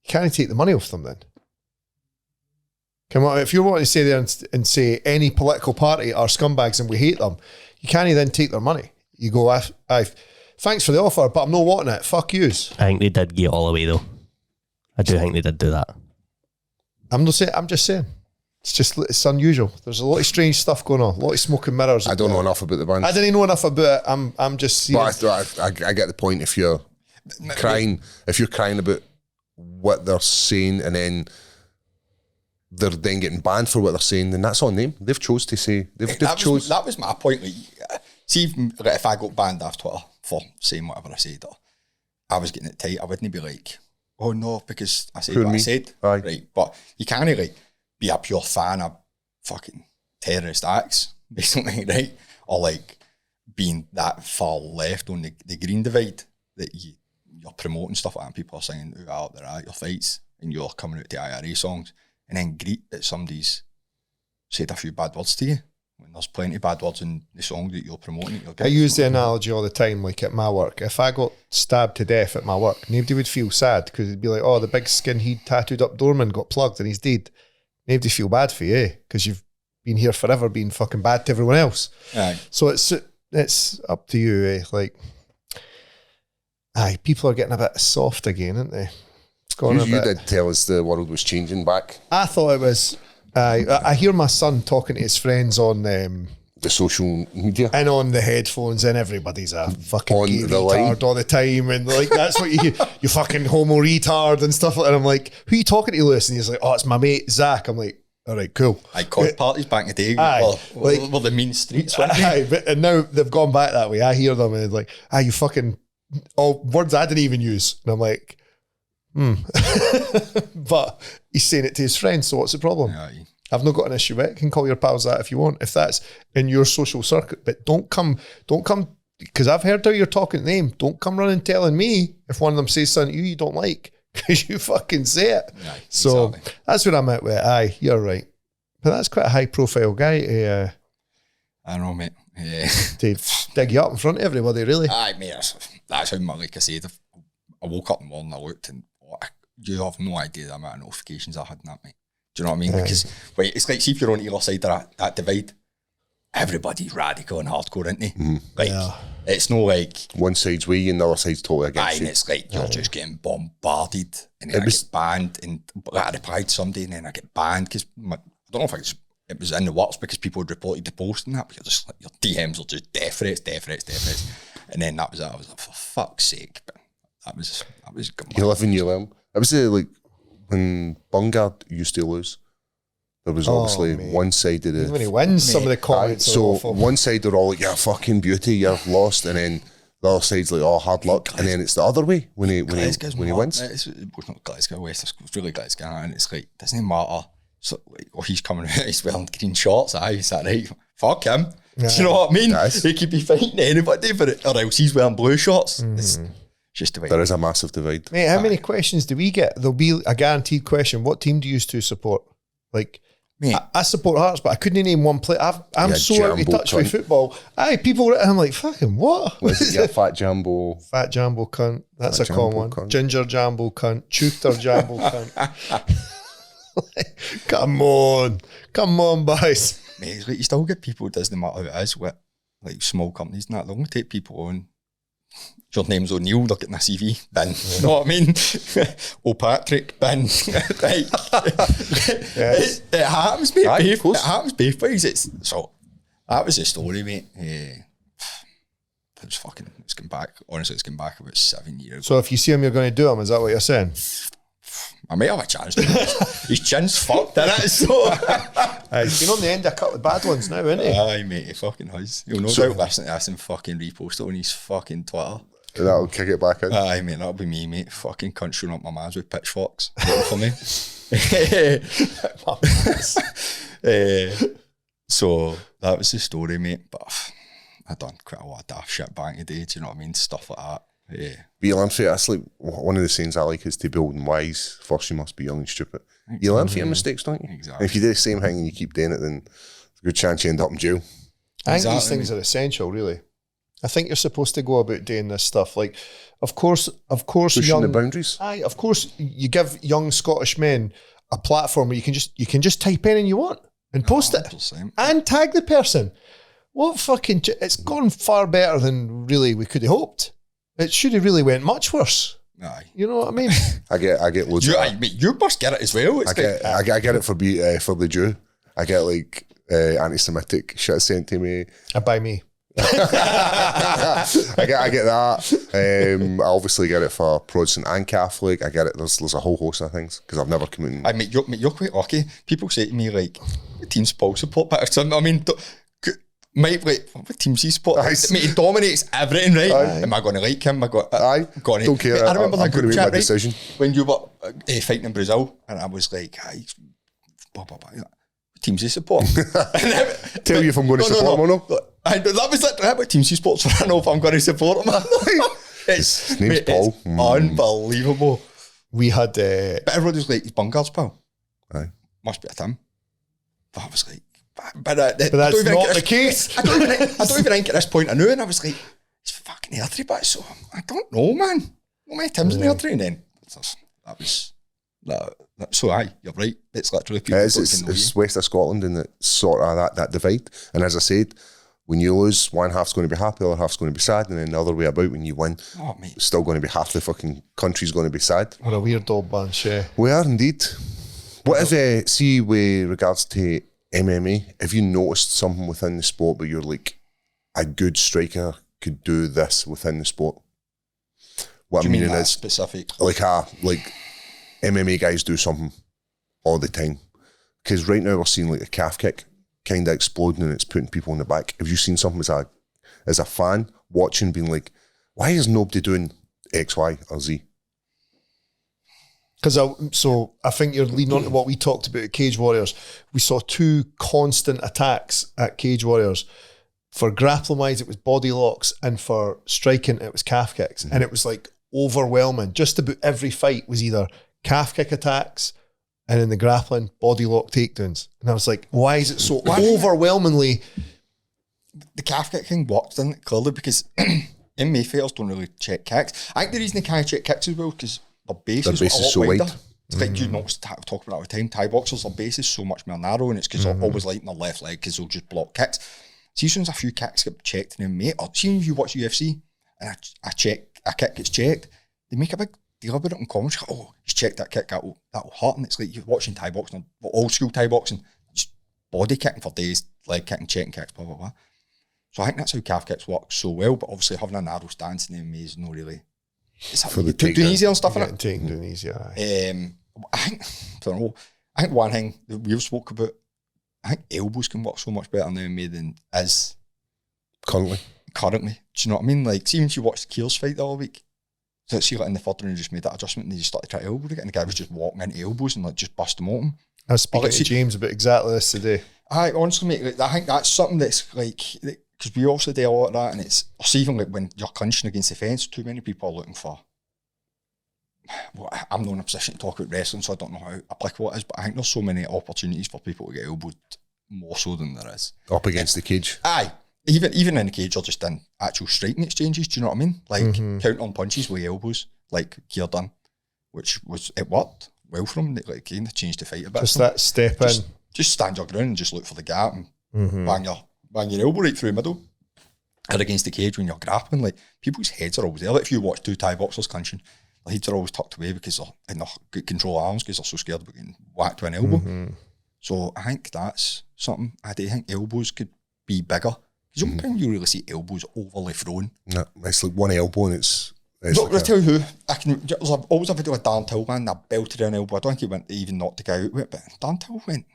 you can't take the money off them then. Come on, if you want to say there and say any political party are scumbags and we hate them, you can't then take their money. You go, thanks for the offer, but I'm not wanting it. Fuck yous. I think they did give it all away though. I do think they did do that. I'm not saying. I'm just saying. It's unusual. There's a lot of strange stuff going on. A lot of smoke and mirrors. I don't know enough about the band. I didn't know enough about it. I'm just seeing. But I get the point. If you're crying about what they're saying, and then they're then getting banned for what they're saying, then that's on them. They've chose to say. That was my point. Like, see, if I got banned off Twitter for saying whatever I said, or I was getting it tight, I wouldn't be like, oh no, because I said what I said. Aye. Right. But you can't like be a pure fan of fucking terrorist acts, basically, right? Or like being that far left on the green divide that you're promoting stuff like that and people are saying, "Ooh, out there at your fights," and you're coming out to IRA songs and then greet that somebody's said a few bad words to you when there's plenty of bad words in the song that you're promoting. I use the analogy all the time, like at my work. If I got stabbed to death at my work, nobody would feel sad because it'd be like, oh, the big skinhead tattooed up doorman got plugged and he's dead. Nobody feel bad for you, because you've been here forever being fucking bad to everyone else. Aye. So it's up to you, like, people are getting a bit soft again, aren't they? You did tell us the world was changing back. I thought it was. I hear my son talking to his friends on the social media and on the headphones, and everybody's a fucking on gay the retard line all the time, and like that's what you hear, you fucking homo retard and stuff like that. And I'm like, who are you talking to, Lewis? And he's like, oh, it's my mate Zach. I'm like, all right, cool. I called parties back in the day. Were the mean streets, weren't they? And now they've gone back that way. I hear them and it's like, you fucking, all words I didn't even use. And I'm like, but he's saying it to his friends, so what's the problem? Aye. I've not got an issue with it. You can call your pals that if you want, if that's in your social circuit. But don't come, because I've heard how you're talking to them. Don't come running telling me if one of them says something you don't like, because you fucking say it. Aye, so exactly. That's what I'm at with it. Aye, you're right. But that's quite a high profile guy to, I don't know, mate. to dig you up in front of everybody, really. Aye, mate. That's how much, like I said, I woke up in the morning, I looked, and you have no idea the amount of notifications I had in that, mate. Do you know what I mean? Because it's like, see if you're on either side of that divide, everybody's radical and hardcore, isn't they? Mm-hmm. Like, it's no like one side's with you and the other side's totally against you. And it's like you're just getting bombarded, and then I get banned, and I replied to somebody, and then I get banned because I don't know if it was in the works because people had reported the post and that, but you're just like, your DMs are just death threats, and then that was it. I was like, for fuck's sake, but that was good. You live and you learn. It was like when Bungard used to lose, there was obviously one side of the... When he wins, some of the comments are awful. One side they're all like, you're fucking beauty, you're lost, and then the other side's like, oh, hard luck, and then it's the other way when he wins. It's not Glasgow West, it's really Glasgow, and it's like, doesn't matter. So, like, he's coming out, he's wearing green shorts, is that right? Fuck him. Yeah. Do you know what I mean? He could be fighting anybody for it, or else he's wearing blue shorts. It's just the way. There is a massive divide. Mate, how many questions do we get? There'll be a guaranteed question. What team do you used to support? Like, mate, I support Hearts, but I couldn't name one play. I'm so out of touch with football. People, I'm like, fucking what? Was it your fat jambo? Fat jambo cunt. That's fat a common one. Cunt. Ginger jambo cunt. Shooter jambo cunt. Come on, boys. Mate, it's like you still get people, it doesn't matter who it is, with like small companies and that, they'll only take people on. Your name's O'Neill, they're getting a CV, bin. You know what I mean? O'Patrick, bin. Right. Yes. It happens, mate. It happens both ways. So, that was the story, mate. It's come back. Honestly, it's come back about 7 years. So, if you see him, you're going to do him, is that what you're saying? I may have a chance. His chin's fucked, innit? So, he's been on the end of a couple of bad ones now, isn't he? Aye, mate, he fucking has. He'll no doubt listen to this and fucking repost it on his fucking Twitter. That'll kick it back in. Aye, mate, that'll be me, mate. Fucking cunt shooting up my mans with pitchforks. Waiting for me. So, that was the story, mate. But I done quite a lot of daft shit back in the day, do you know what I mean? Stuff like that. Yeah. But you learn for it. That's like one of the sayings I like is to build and wise. First, you must be young and stupid. You learn from your mistakes, don't you? Exactly. And if you do the same thing and you keep doing it, then there's a good chance you end up in jail. I think these things are essential, really. I think you're supposed to go about doing this stuff. Like, of course, pushing the boundaries. Aye, of course, you give young Scottish men a platform where you can just type anything you want and post 100%. it and tag the person. What fucking? It's gone far better than really we could have hoped. It should have really went much worse. Aye. You know what I mean? I get loads of that. You must get it as well. I get it for the Jew. I get like anti-Semitic shit sent to me. By me. I get that. I obviously get it for Protestant and Catholic. I get it. There's a whole host of things because I've never come in. I mean, you're quite lucky. People say to me like, "Team Paul support," but I mean, mate, like, what teams he support? Mate, he dominates everything, right? Aye. Am I going to like him? Don't care. Mate, I remember I'm that going to group make chat, my decision when you were fighting in Brazil, and I was like, blah, blah, blah. What teams he support? Tell you if I'm going to support him or not. That was like, what teams he supports, so I know if I'm going to support him. His name's Paul. Unbelievable. We had... But everybody's like, he's Bungar's pal. Aye. Must be a Tim. But I was like, but that's not the case. I don't even think at this point I knew, and I was like, he's fucking Airdrie, but so I don't know, man. What many Tim's in Airdrie? And then that was so aye, you're right. It's literally people. It's west of Scotland, and it's sort of that divide. And as I said, when you lose, one half's going to be happy, the other half's going to be sad, and then the other way about, when you win, it's still going to be half the fucking country's going to be sad. What a weird old bunch, yeah. We are indeed. What if see with regards to MMA, have you noticed something within the sport where you're like, a good striker could do this within the sport? What I mean is specific, like MMA guys do something all the time. Because right now we're seeing like a calf kick kind of exploding and it's putting people in the back. Have you seen something as a fan watching, being like, why is nobody doing X, Y, or Z? Because I think you're leading on to what we talked about at Cage Warriors. We saw two constant attacks at Cage Warriors. For grappling wise, it was body locks, and for striking, it was calf kicks. And it was like overwhelming. Just about every fight was either calf kick attacks, and in the grappling, body lock takedowns. And I was like, why is it so overwhelmingly? The calf kick thing worked, didn't it? Clearly, because MMA fighters don't really check kicks. I think the reason they can't check kicks as well because their base is so wide. It's like, you know, talk about it all the time. Thai boxers, their base is so much more narrow, and it's because they're always lighting their left leg because they'll just block kicks. See, as soon as a few kicks get checked in MMA, or see if you watch UFC and a kick gets checked, they make a big deal about it in commentary. Oh, he's checked that kick, that'll hurt. And it's like you're watching Thai boxing, old school Thai boxing, just body kicking for days, leg kicking, checking kicks, blah, blah, blah. So I think that's how calf kicks work so well, but obviously having a narrow stance in MMA is not really... It's for the doing easier and stuff in it. Doing easier. I think one thing that we've spoke about, I think elbows can work so much better now in MMA than is currently. Do you know what I mean? Like, see when you watched Keel's fight the other week, so see like in the third round, just made that adjustment and they just started to try to elbow again, and the guy was just walking into elbows and like just bust them open. I was speaking to James about exactly this today. I honestly, mate, like, I think that's something that's like, because we also do a lot of that, and it's even like when you're clinching against the fence, too many people are looking for. Well, I'm not in a position to talk about wrestling, so I don't know how applicable it is, but I think there's so many opportunities for people to get elbowed more so than there is. Up against the cage. Aye. Even in the cage or just in actual striking exchanges, do you know what I mean? Like count on punches with elbows, like Keir done, it worked well for him. Like again, they changed the fight a bit. Just that step in. Just stand your ground and just look for the gap and bang your elbow right through the middle. Or against the cage when you're grappling, like people's heads are always there. Like if you watch two Thai boxers clinching, their heads are always tucked away because they're in their good control arms because they're so scared of getting whacked with an elbow. So I think that's something. I do think elbows could be bigger. Because the only time you really see elbows overly thrown. No, it's like one elbow and it's Look, like I tell you who, there's always a video of Dan Till, man, that belted an elbow. I don't think he went to even knock the guy out with it, but Dan Till went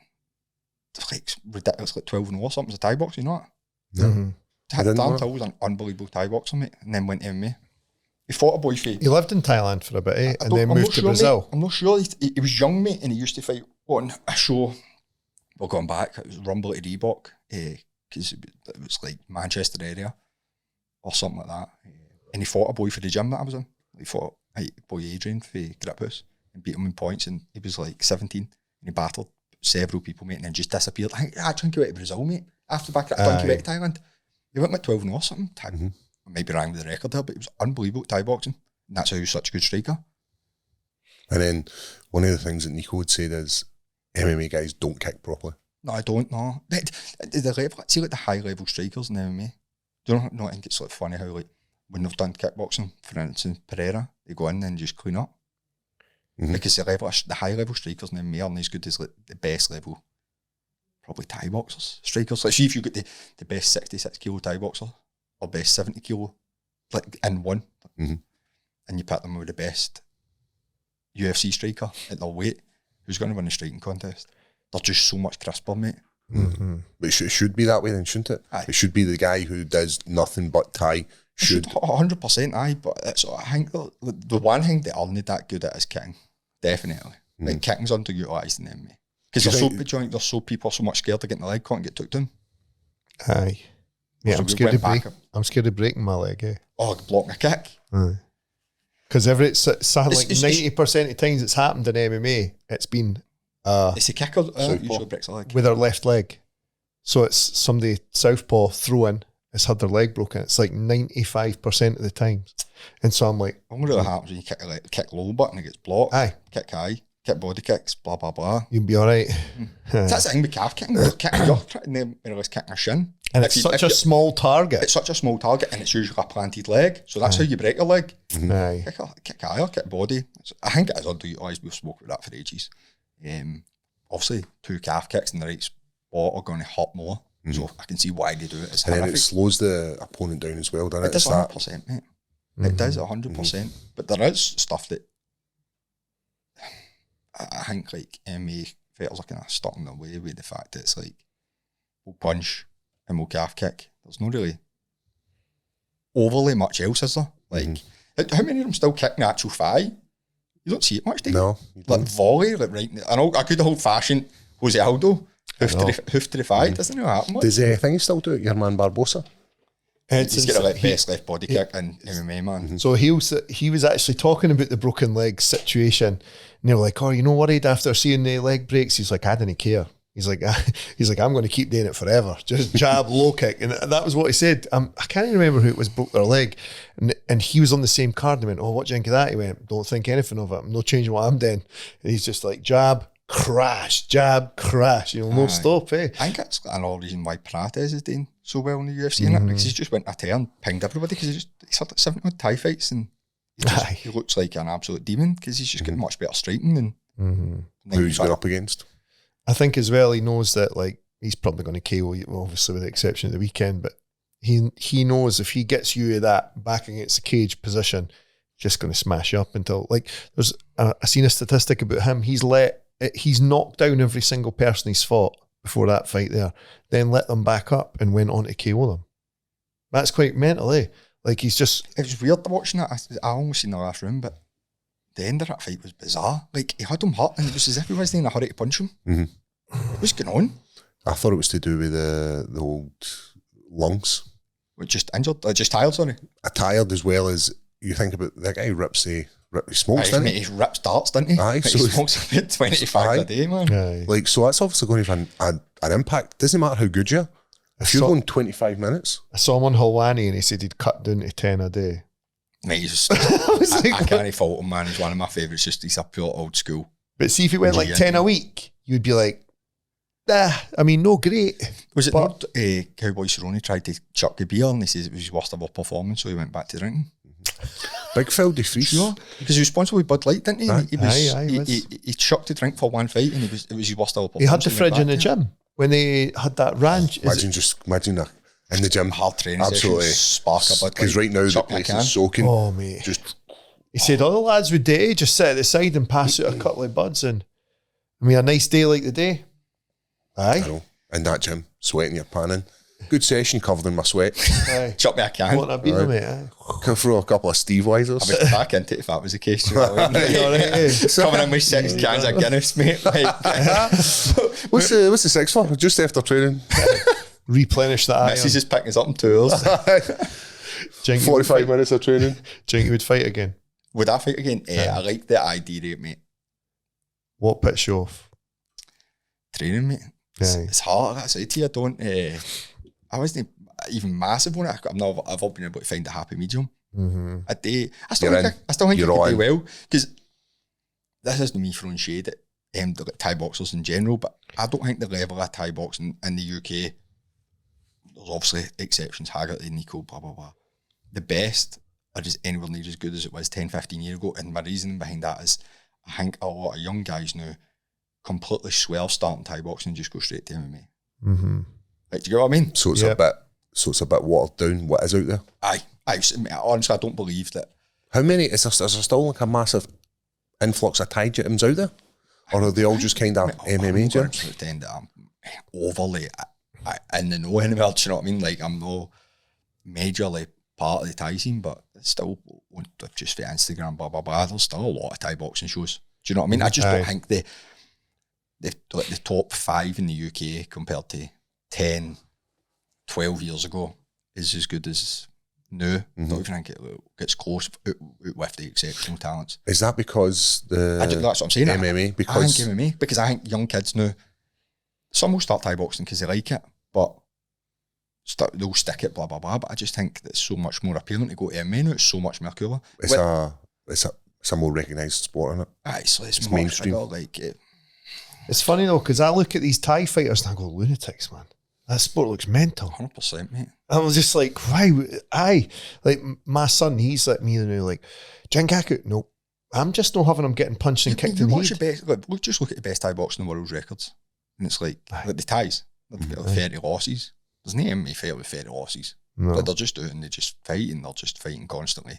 like ridiculous, like 12-0 or something as a Thai boxer, you know that? No. Dan Till was an unbelievable Thai boxer, mate, and then went to MMA. He fought a boy for... He lived in Thailand for a bit, eh? And then moved to Brazil. Mate, I'm not sure. He was young, mate, and he used to fight on a show. We're going back. It was Rumble at Reebok, because it was like Manchester area or something like that. And he fought a boy for the gym that I was in. He fought a boy Adrian for Grip House and beat him in points, and he was like 17 and he battled several people, mate, and then just disappeared. I think he went to Brazil, mate. After back, I think he went to Thailand. He went with 12-0 or something. I might be wrong with the record there, but he was unbelievable at Thai boxing. And that's how he was such a good striker. And then one of the things that Nico would say is MMA guys don't kick properly. No, I don't know. The level, see, like the high level strikers in MMA. Do you know? I think it's like funny how like when they've done kickboxing, for instance, Pereira, they go in and just clean up because the high level strikers in MMA aren't as good as like the best level, probably Thai boxers, strikers. Like, see if you get the best 66 kilo Thai boxer or best 70 kilo, like in one, and you put them with the best UFC striker at their weight, who's going to win the striking contest? They're just so much crisper, mate. But it should be that way then, shouldn't it? Aye. It should be the guy who does nothing but Thai should. 100% aye, but I think the one thing they are not that good at is kicking. Definitely. Like kicking's underutilised in them, mate. Because there's so people are so much scared of getting the leg caught and get took down. Aye. Yeah, So I'm we scared went of back. I'm scared of breaking my leg, eh? Oh, blocking a kick. Because like 90% of times it's happened in MMA, it's been It's a kicker usually breaks a leg. with their left leg. So it's somebody southpaw throwing, has had their leg broken. It's like 95% of the times. And so I'm like, What really happens when you kick low button, it gets blocked. aye, Kick high, kick body kicks, blah, blah, blah. you'll be all right. That's the thing with calf kicking. Kicking your and then when I was kicking a shin. And it's such a small target. It's such a small target and it's usually a planted leg. So that's how you break your leg. Aye. Kick higher, kick body. I think it is underutilised. We've spoken about that for ages. Obviously, 2 calf kicks in the right spot are going to hurt more. So I can see why they do it. It's And then horrific. it slows the opponent down as well, doesn't it? It does It's that- 100%, mate. It does 100%. But there is stuff that I think like MMA fighters are kind of stuck in their way with the fact that it's like we'll punch and we'll calf kick. There's not really overly much else, is there? Like how many of them still kick the actual thigh? You don't see it much, do you? No. you Like don't. volley, like right. I know a good old fashioned Jose Aldo, hoof to the thigh. Doesn't really happen much. Does anything still do it, your man Barbosa? He's got a like, best left body kick in MMA, man. So he was actually talking about the broken leg situation, and they were like, "Oh, you know, worried after seeing the leg breaks." He's like, "I didn't care." He's like, "I'm going to keep doing it forever. Just jab, low kick," and that was what he said. I can't even remember who it was broke their leg, and he was on the same card. And he went, "Oh, what do you think of that?" He went, "Don't think anything of it. I'm not changing what I'm doing." And he's just like, jab, crash, jab, crash. You know, no stop, eh? I think that's another reason why Prates is doing so well in the UFC, innit? Because he's just went a turn, pinged everybody, because he's had like 70 odd Thai fights and he looks like an absolute demon because he's just getting much better striking than Who he's going up against? I think as well he knows that like he's probably going to KO you, obviously with the exception of the weekend, but he knows if he gets you that back against the cage position, just going to smash you up until like there's I seen a statistic about him. He's knocked down every single person he's fought before that fight there, then let them back up and went on to KO them. That's quite mental, eh? Like he's just... It was weird watching it. I almost seen the last round, but the end of that fight was bizarre. Like, he had him hurt and it was as if he wasn't in a hurry to punch him. What's going on? I thought it was to do with the old lungs. We're just injured, just tired, sorry. Tired as well as you think about that guy he smokes, doesn't he? He rips darts, doesn't he? Aye, Like, so he smokes about 25 a day, man. Aye. Like, so that's obviously going to have an impact. Doesn't matter how good you are. If you're going 25 minutes. I saw him on Hulwani and he said he'd cut down to 10 a day. Mate, he's just, like, I can't fault him, man. He's one of my favourites. Just he's a pure old school. But see if he went like Yeah. 10 a week, you'd be like, I mean, no, great. Was it But- not Cowboy Cerrone tried to chuck the beer and he says it was his worst ever performance, so he went back to drinking? Big Phil de Vries. Sure, because he was sponsored with Bud Light, didn't he? Aye. He chucked the drink for one fight and it was his worst ever performance. He had the and fridge went in the back to it. gym when they had that ranch. Imagine that in the gym. Hard training Absolutely. sessions, spark a Bud Light. Because right now the chuck a place can. is soaking. Oh, mate. Just He said all the lads would do just sit at the side and pass out a couple of buds. And I mean, a nice day like the day. I Aye. know, in that gym, sweating, you're panning. Good session, covered in my sweat. Aye. Chuck me a can. What a beat him, mate. Aye. Can throw a couple of Steve Wisers. I would back into it if that was the case. You know what I mean? You all right, eh? Coming in with 6 cans of Guinness, mate. Like, What's the 6 for? Just after training. Replenish that Mrs. iron. is picking us up in 2 hours. Jinky 45 minutes of training. Jinky would fight again. Would I fight again? I like the idea of it, mate. What puts you off? Training, mate. It's, Aye. it's hard. That's it to you. I I wasn't even massive on it. I've all been able to find a happy medium. I still think I could do well, because this isn't me throwing shade at Thai boxers in general, but I don't think the level of Thai boxing in the UK, there's obviously exceptions, Haggerty, Nico, blah, blah, blah. The best are just anywhere near as good as it was 10, 15 years ago. And my reasoning behind that is I think a lot of young guys now completely swerve starting Thai boxing and just go straight to MMA. Like, do you get what I mean? So it's a bit watered down what is out there. Aye. Honestly, I don't believe that. How many, is there still like a massive influx of Thai gyms out there? Or are they all just kind of MMA gyms? I'm pretend that I'm overly in the know anywhere, do you know what I mean? Like, I'm no majorly part of the Thai scene, but it's still just for Instagram, blah, blah, blah. There's still a lot of Thai boxing shows. Do you know what I mean? I just don't think the top 5 in the UK compared to 10, 12 years ago is as good as now. I don't even think it gets close with the exceptional talents. Is that because that's what I'm saying. MMA? I think MMA, because I think young kids now, some will start Thai boxing because they like it, but they'll stick it, blah, blah, blah. But I just think that it's so much more appealing to go to MMA now. It's so much more cooler. It's a more recognised sport, isn't it? It's mainstream. It's funny though, because I look at these Thai fighters and I go, lunatics, man. That sport looks mental. 100%, mate. I was just like, why? Like my son, he's like me now, like, Jangaku, no. I'm just not having him getting punched and kicked in the head. Just look at the best Thai boxing in the world's records. And it's like the Thais, they've got 30 losses. There's no MMA fight with 30 losses. No. Like, they're just doing, they just fight, and they're just fighting constantly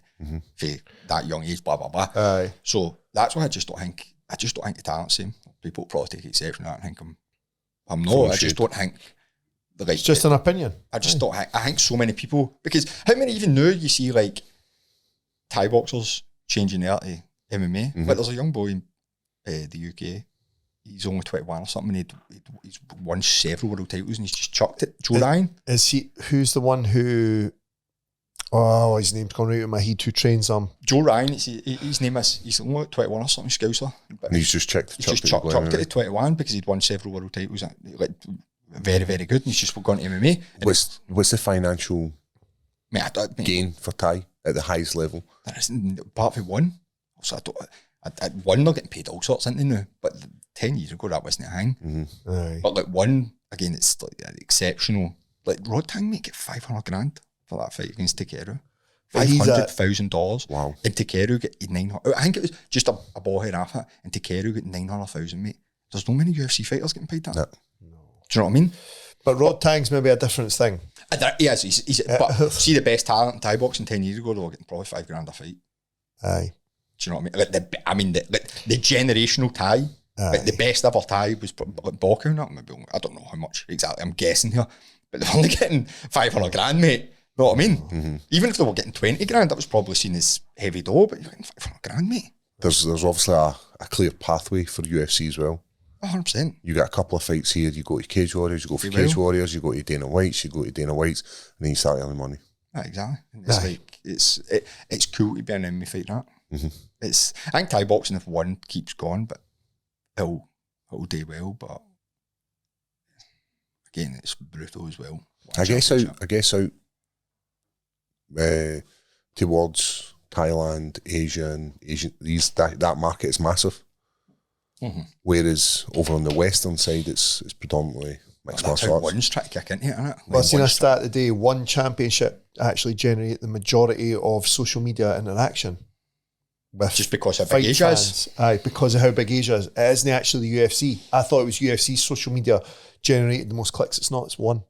for that young age, blah, blah, blah. So that's why I just don't think the talent's same. People probably take exception to that and think I'm not. I just don't think. Like, it's just an opinion. I just don't think. I think so many people, because how many even now you see like Thai boxers changing out to MMA? Like, there's a young boy in the UK. He's only 21 or something. He's won several world titles and he's just chucked it. Joe Ryan. Is he? Who's the one who? Oh, his name's gone right in my head. Who trains him? Joe Ryan. His name is. He's only 21 or something. Scouser. And he's just chucked it to 21 because he'd won several world titles. Like, very, very good. And he's just gone to MMA. What's the financial gain for Thai at the highest level? There isn't, apart from one. So at one, they're getting paid all sorts, aren't they now? But 10 years ago, that wasn't a thing. But like one, again, it's like exceptional. Like Rod Tang might get $500,000 for that fight against Takeru. $500,000. Wow. And Takeru get 900. I think it was just a ball head off it, and Takeru got 900,000, mate. There's no many UFC fighters getting paid that. No. Do you know what I mean? But Rod Tang's maybe a different thing. He is. But see the best talent in Thai boxing 10 years ago, they were getting probably $5,000 a fight. Aye. Do you know what I mean? The generational Thai, like the best ever Thai was Boku. I don't know how much exactly. I'm guessing here, but they're only getting $500,000, mate. Know what I mean? Even if they were getting $20,000, that was probably seen as heavy dough. But you're getting $500,000, mate. There's obviously a clear pathway for UFC as well. 100%. You get a couple of fights here, you go to Cage Warriors, you go for Cage Warriors, you go to Dana White's, and then you start earning money. Exactly. It's like it's cool to be an MMA fighter. I think Thai boxing, if one keeps going, but it'll do well. But again, it's brutal as well. I guess out towards Thailand, Asian that market is massive. Whereas over on the western side, it's predominantly mixed martial arts. One's trying to kick into it, isn't it? Well, I've seen a stat today, one championship actually generate the majority of social media interaction. With just because of how big Asia is? Aye, because of how big Asia is. It isn't actually the UFC. I thought it was UFC's social media generated the most clicks. It's not, it's one.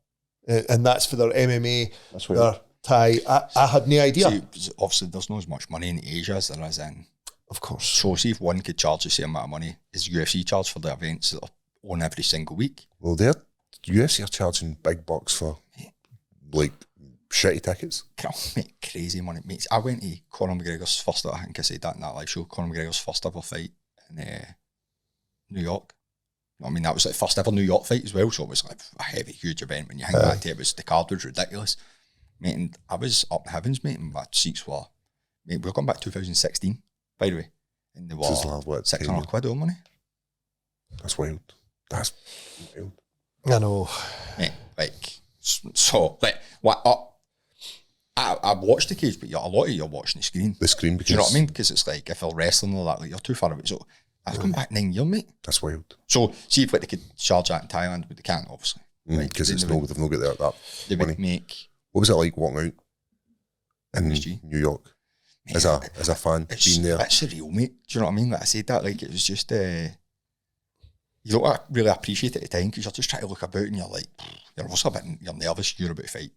And that's for their MMA, their Thai. I had no idea. See, obviously, there's not as much money in Asia as there is in. Of course. So see if one could charge the same amount of money as UFC charge for the events that are on every single week. Well, UFC are charging big bucks for like shitty tickets. Mate, crazy money. Mate, I went to Conor McGregor's first, I think I said that in that live show, Conor McGregor's first ever fight in New York. I mean, that was like first ever New York fight as well, so it was like a heavy, huge event. When you think back to it, the card was ridiculous. Mate, and I was up in heavens, mate, and my seats were, mate, we were going back 2016. By the way, and they were £600 all money. That's wild. That's wild. I know. Mate, like, So, like, what? I watched the cage, but a lot of you are watching the screen. The screen, because... Do you know what I mean? Because it's like, if you're wrestling or that, like, you're too far away. So, I've come back 9 years, mate. That's wild. So, see if like, they could charge that in Thailand, but they can't, obviously. Because they've not got that they money. Would make... What was it like walking out in New York? Mate, as a fan, being there? It's surreal, mate. Do you know what I mean? Like I said that, like, it was just... you don't really appreciate it at the time because you're just trying to look about and you're like, you're also a bit, you're nervous, you're about to fight.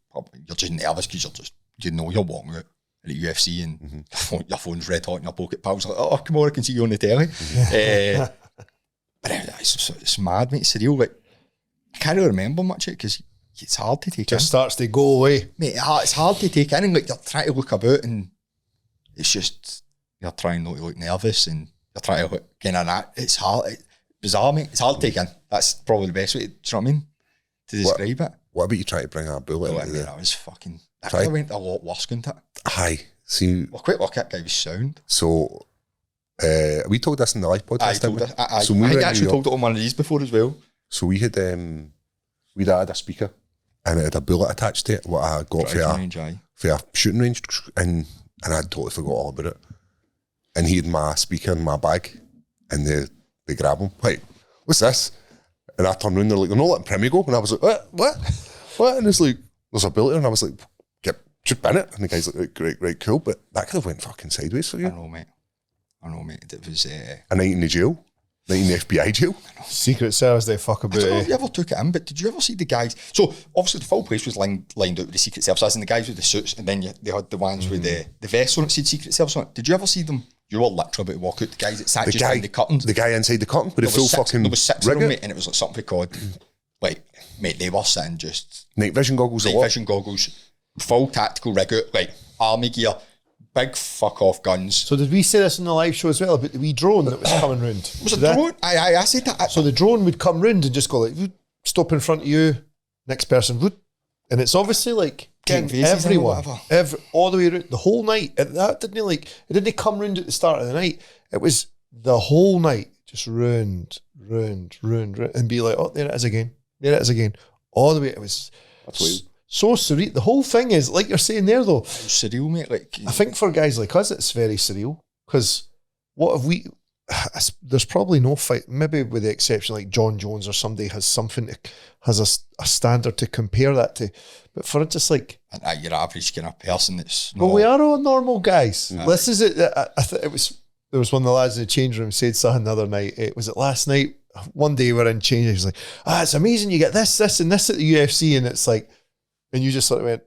You're just nervous because you know you're walking out at the UFC and your phone's red hot in your pocket, pals like, oh, come on, I can see you on the telly. But it's mad, mate. It's surreal. Like, I can't really remember much of it because it's hard to take in. Just starts to go away. Mate, it's hard to take in and like you're trying to look about and it's just, you're trying not to look nervous and you're trying to look kind of that. It's hard. Bizarre, mate. It's hard to take in. That's probably the best way, do you know what I mean? To describe it. What about you trying to bring a bullet into there? I was fucking... I could have went a lot worse, couldn't it? Aye. See... Well, quite lucky that guy was sound. So, we told this in the live podcast, didn't we? So I think I actually told it on one of these before as well. So we'd had a speaker and it had a bullet attached to it, what I got for a shooting range, and I'd totally forgot all about it. And he had my speaker in my bag and they grab him. Like, what's this? And I turned around, they're like, they're not letting Premier go. And I was like, what? And it's like, there's a bullet. And I was like, just bin it. And the guy's like, right, cool. But that could have went fucking sideways for you. I know, mate. It was... a night in the jail. Night in the FBI jail. Secret Service, they fuck about it. I don't know if you ever took it in, but did you ever see the guys? So, obviously, the full place was lined out with the Secret Service, as in the guys with the suits, and then they had the ones with the vests on it, said Secret Service on it. Did you ever see them? You were literally about to walk out. The guys that sat just behind the curtains. The guy inside the curtain with the full fucking... There was 6 of them, mate, and it was like something called... Like, mate, they were sitting just... Night vision goggles full tactical rig out, like, army gear, big fuck off guns. So did we say this in the live show as well about the wee drone that was coming round? Was it a drone? I said that. So the drone would come round and just go like, stop in front of you, next person, and it's obviously like getting everyone, all the way around the whole night. And that it didn't come round at the start of the night. It was the whole night, just round, and be like, oh, there it is again, all the way. It was so surreal. The whole thing is, like you're saying there though, surreal, mate. Like, I think for guys like us, it's very surreal because what have we? There's probably no fight, maybe with the exception like John Jones or somebody has a standard to compare that to. But for it, just like your average kind of person, that's well, we are all normal guys. This is it. It was. There was one of the lads in the change room said something the other night. It was it last night. One day we're in change. He was like, it's amazing. You get this, and this at the UFC, and it's like, and you just sort of went,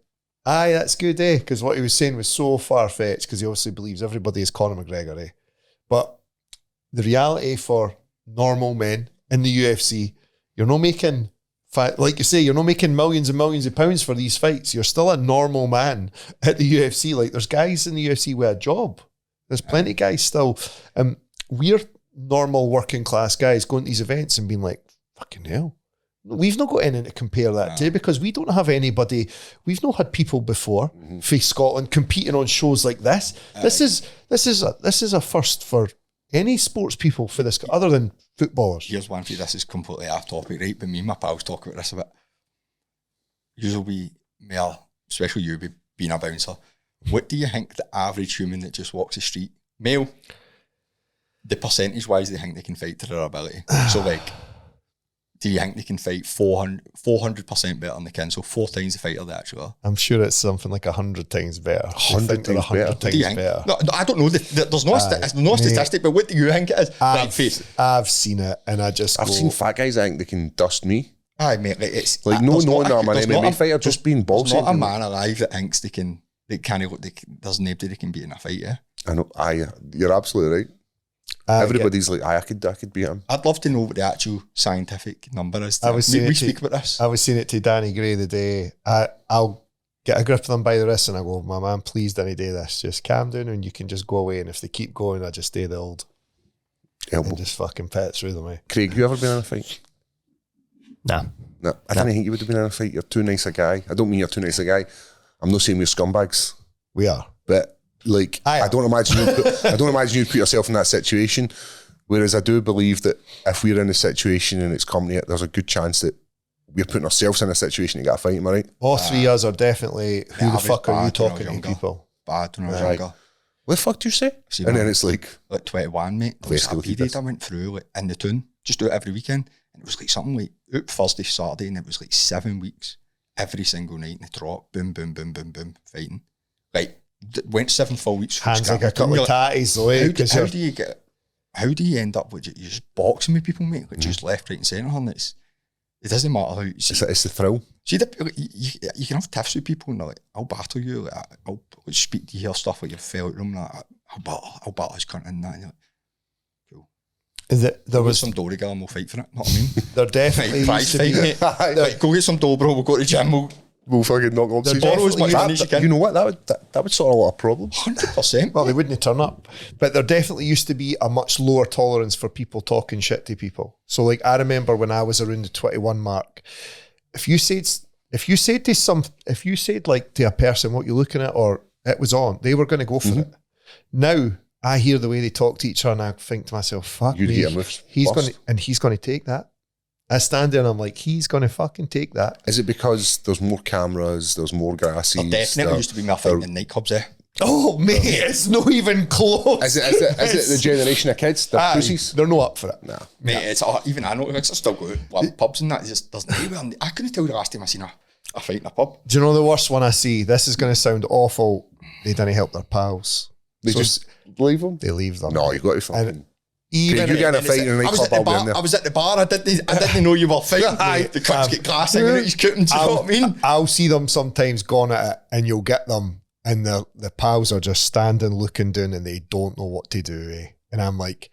aye, that's good, eh? Because what he was saying was so far fetched. Because he obviously believes everybody is Conor McGregor, eh? But the reality for normal men in the UFC, you're not making, like you say, you're not making millions and millions of pounds for these fights. You're still a normal man at the UFC. Like there's guys in the UFC with a job. There's plenty of guys still. We're normal working class guys going to these events and being like, fucking hell. We've not got anything to compare that to because we don't have anybody. We've not had people before face Scotland competing on shows like this. This is a first for any sports people for this, other than footballers. Here's one for you. This is completely off topic, right? But me and my pals talk about this a bit. Usually, especially you being a bouncer. What do you think the average human that just walks the street, male, the percentage-wise they think they can fight to their ability? So, like, do you think they can fight 400% better than they can? So 4 times the fighter they actually are. I'm sure it's something like 100 times better. 100 times better. No, I don't know. There's no statistic, but what do you think it is? I've seen it, and I've seen fat guys I think they can dust me. Aye, mate. Like, it's like no, I'm an MMA fighter, just being ball. There's not a man alive that thinks they can. There's nobody they can beat in a fight. Yeah, I know. You're absolutely right. Everybody's like, I could beat him. I'd love to know what the actual scientific number is. We speak about this. I was saying it to Danny Gray the day. I'll get a grip of them by the wrist and I go, my man, please don't do this. Just calm down and you can just go away. And if they keep going, I just stay the old. And just fucking pet through them. Craig, you ever been in a fight? Nah. No, I don't think you would have been in a fight. You're too nice a guy. I don't mean you're too nice a guy. I'm not saying we're scumbags. We are. But like, I don't imagine you put yourself in that situation. Whereas I do believe that if we're in a situation and it's come to it, there's a good chance that we're putting ourselves in a situation to get a fight, am I right? All 3 years are definitely, who the fuck are you bad when I was talking to younger. people? Bad when I was Right. younger. What the fuck do you say? See, And man, then it's like, 21, mate. There was a period I went through like, in the tune, just do it every weekend. And it was like something like out Thursday, Saturday, and it was like 7 weeks, every single night in the trot, boom, boom, boom, boom, boom, fighting. Like, went 7 full weeks. Hands like a couple of tatties, though, eh? How do you end up with you just boxing with people, mate? Like just left, right, and centre, and it doesn't matter how you see. it's the thrill. See, you can have tiffs with people and they're like, I'll battle you, like, I'll speak to you, hear stuff like you fell out room, like, I'll battle his cunt and that. And you're like, cool. There was some Dory girl and we'll fight for it, know what I mean? there definitely Like, used prize to be. fight, mate. Like, go get some dough, bro, we'll go to the gym, We'll fucking knock up. borrow as much money as you can. You know what? That would solve a lot of problems. 100%. Well, they wouldn't turn up. But there definitely used to be a much lower tolerance for people talking shit to people. So like I remember when I was around the 21 mark, if you said like to a person what you're looking at or it was on, they were going to go for it. Now I hear the way they talk to each other and I think to myself, fuck You'd me, get him he's bust. going to take that. I stand there and I'm like, he's going to fucking take that. Is it because there's more cameras, there's more grasses? There definitely used to be more fighting in nightclubs, eh? Oh, mate, it's not even close. Is it the generation of kids? They're pussies. They're not up for it. Nah. Mate, it's even I know I still go to pubs and that. It just doesn't anywhere. I couldn't tell the last time I seen a fight in a pub. Do you know the worst one I see? This is going to sound awful. They didn't help their pals. They just leave them? They leave them. No, you've got to fucking... Even you get in a fight in a nightclub, I'll be in there. I was at the bar. I didn't know you were fighting. The cunts get glass hanging out his coupons. You know what I mean? I'll see them sometimes gone at it, and you'll get them, and the pals are just standing looking down, and they don't know what to do. Eh? And I'm like,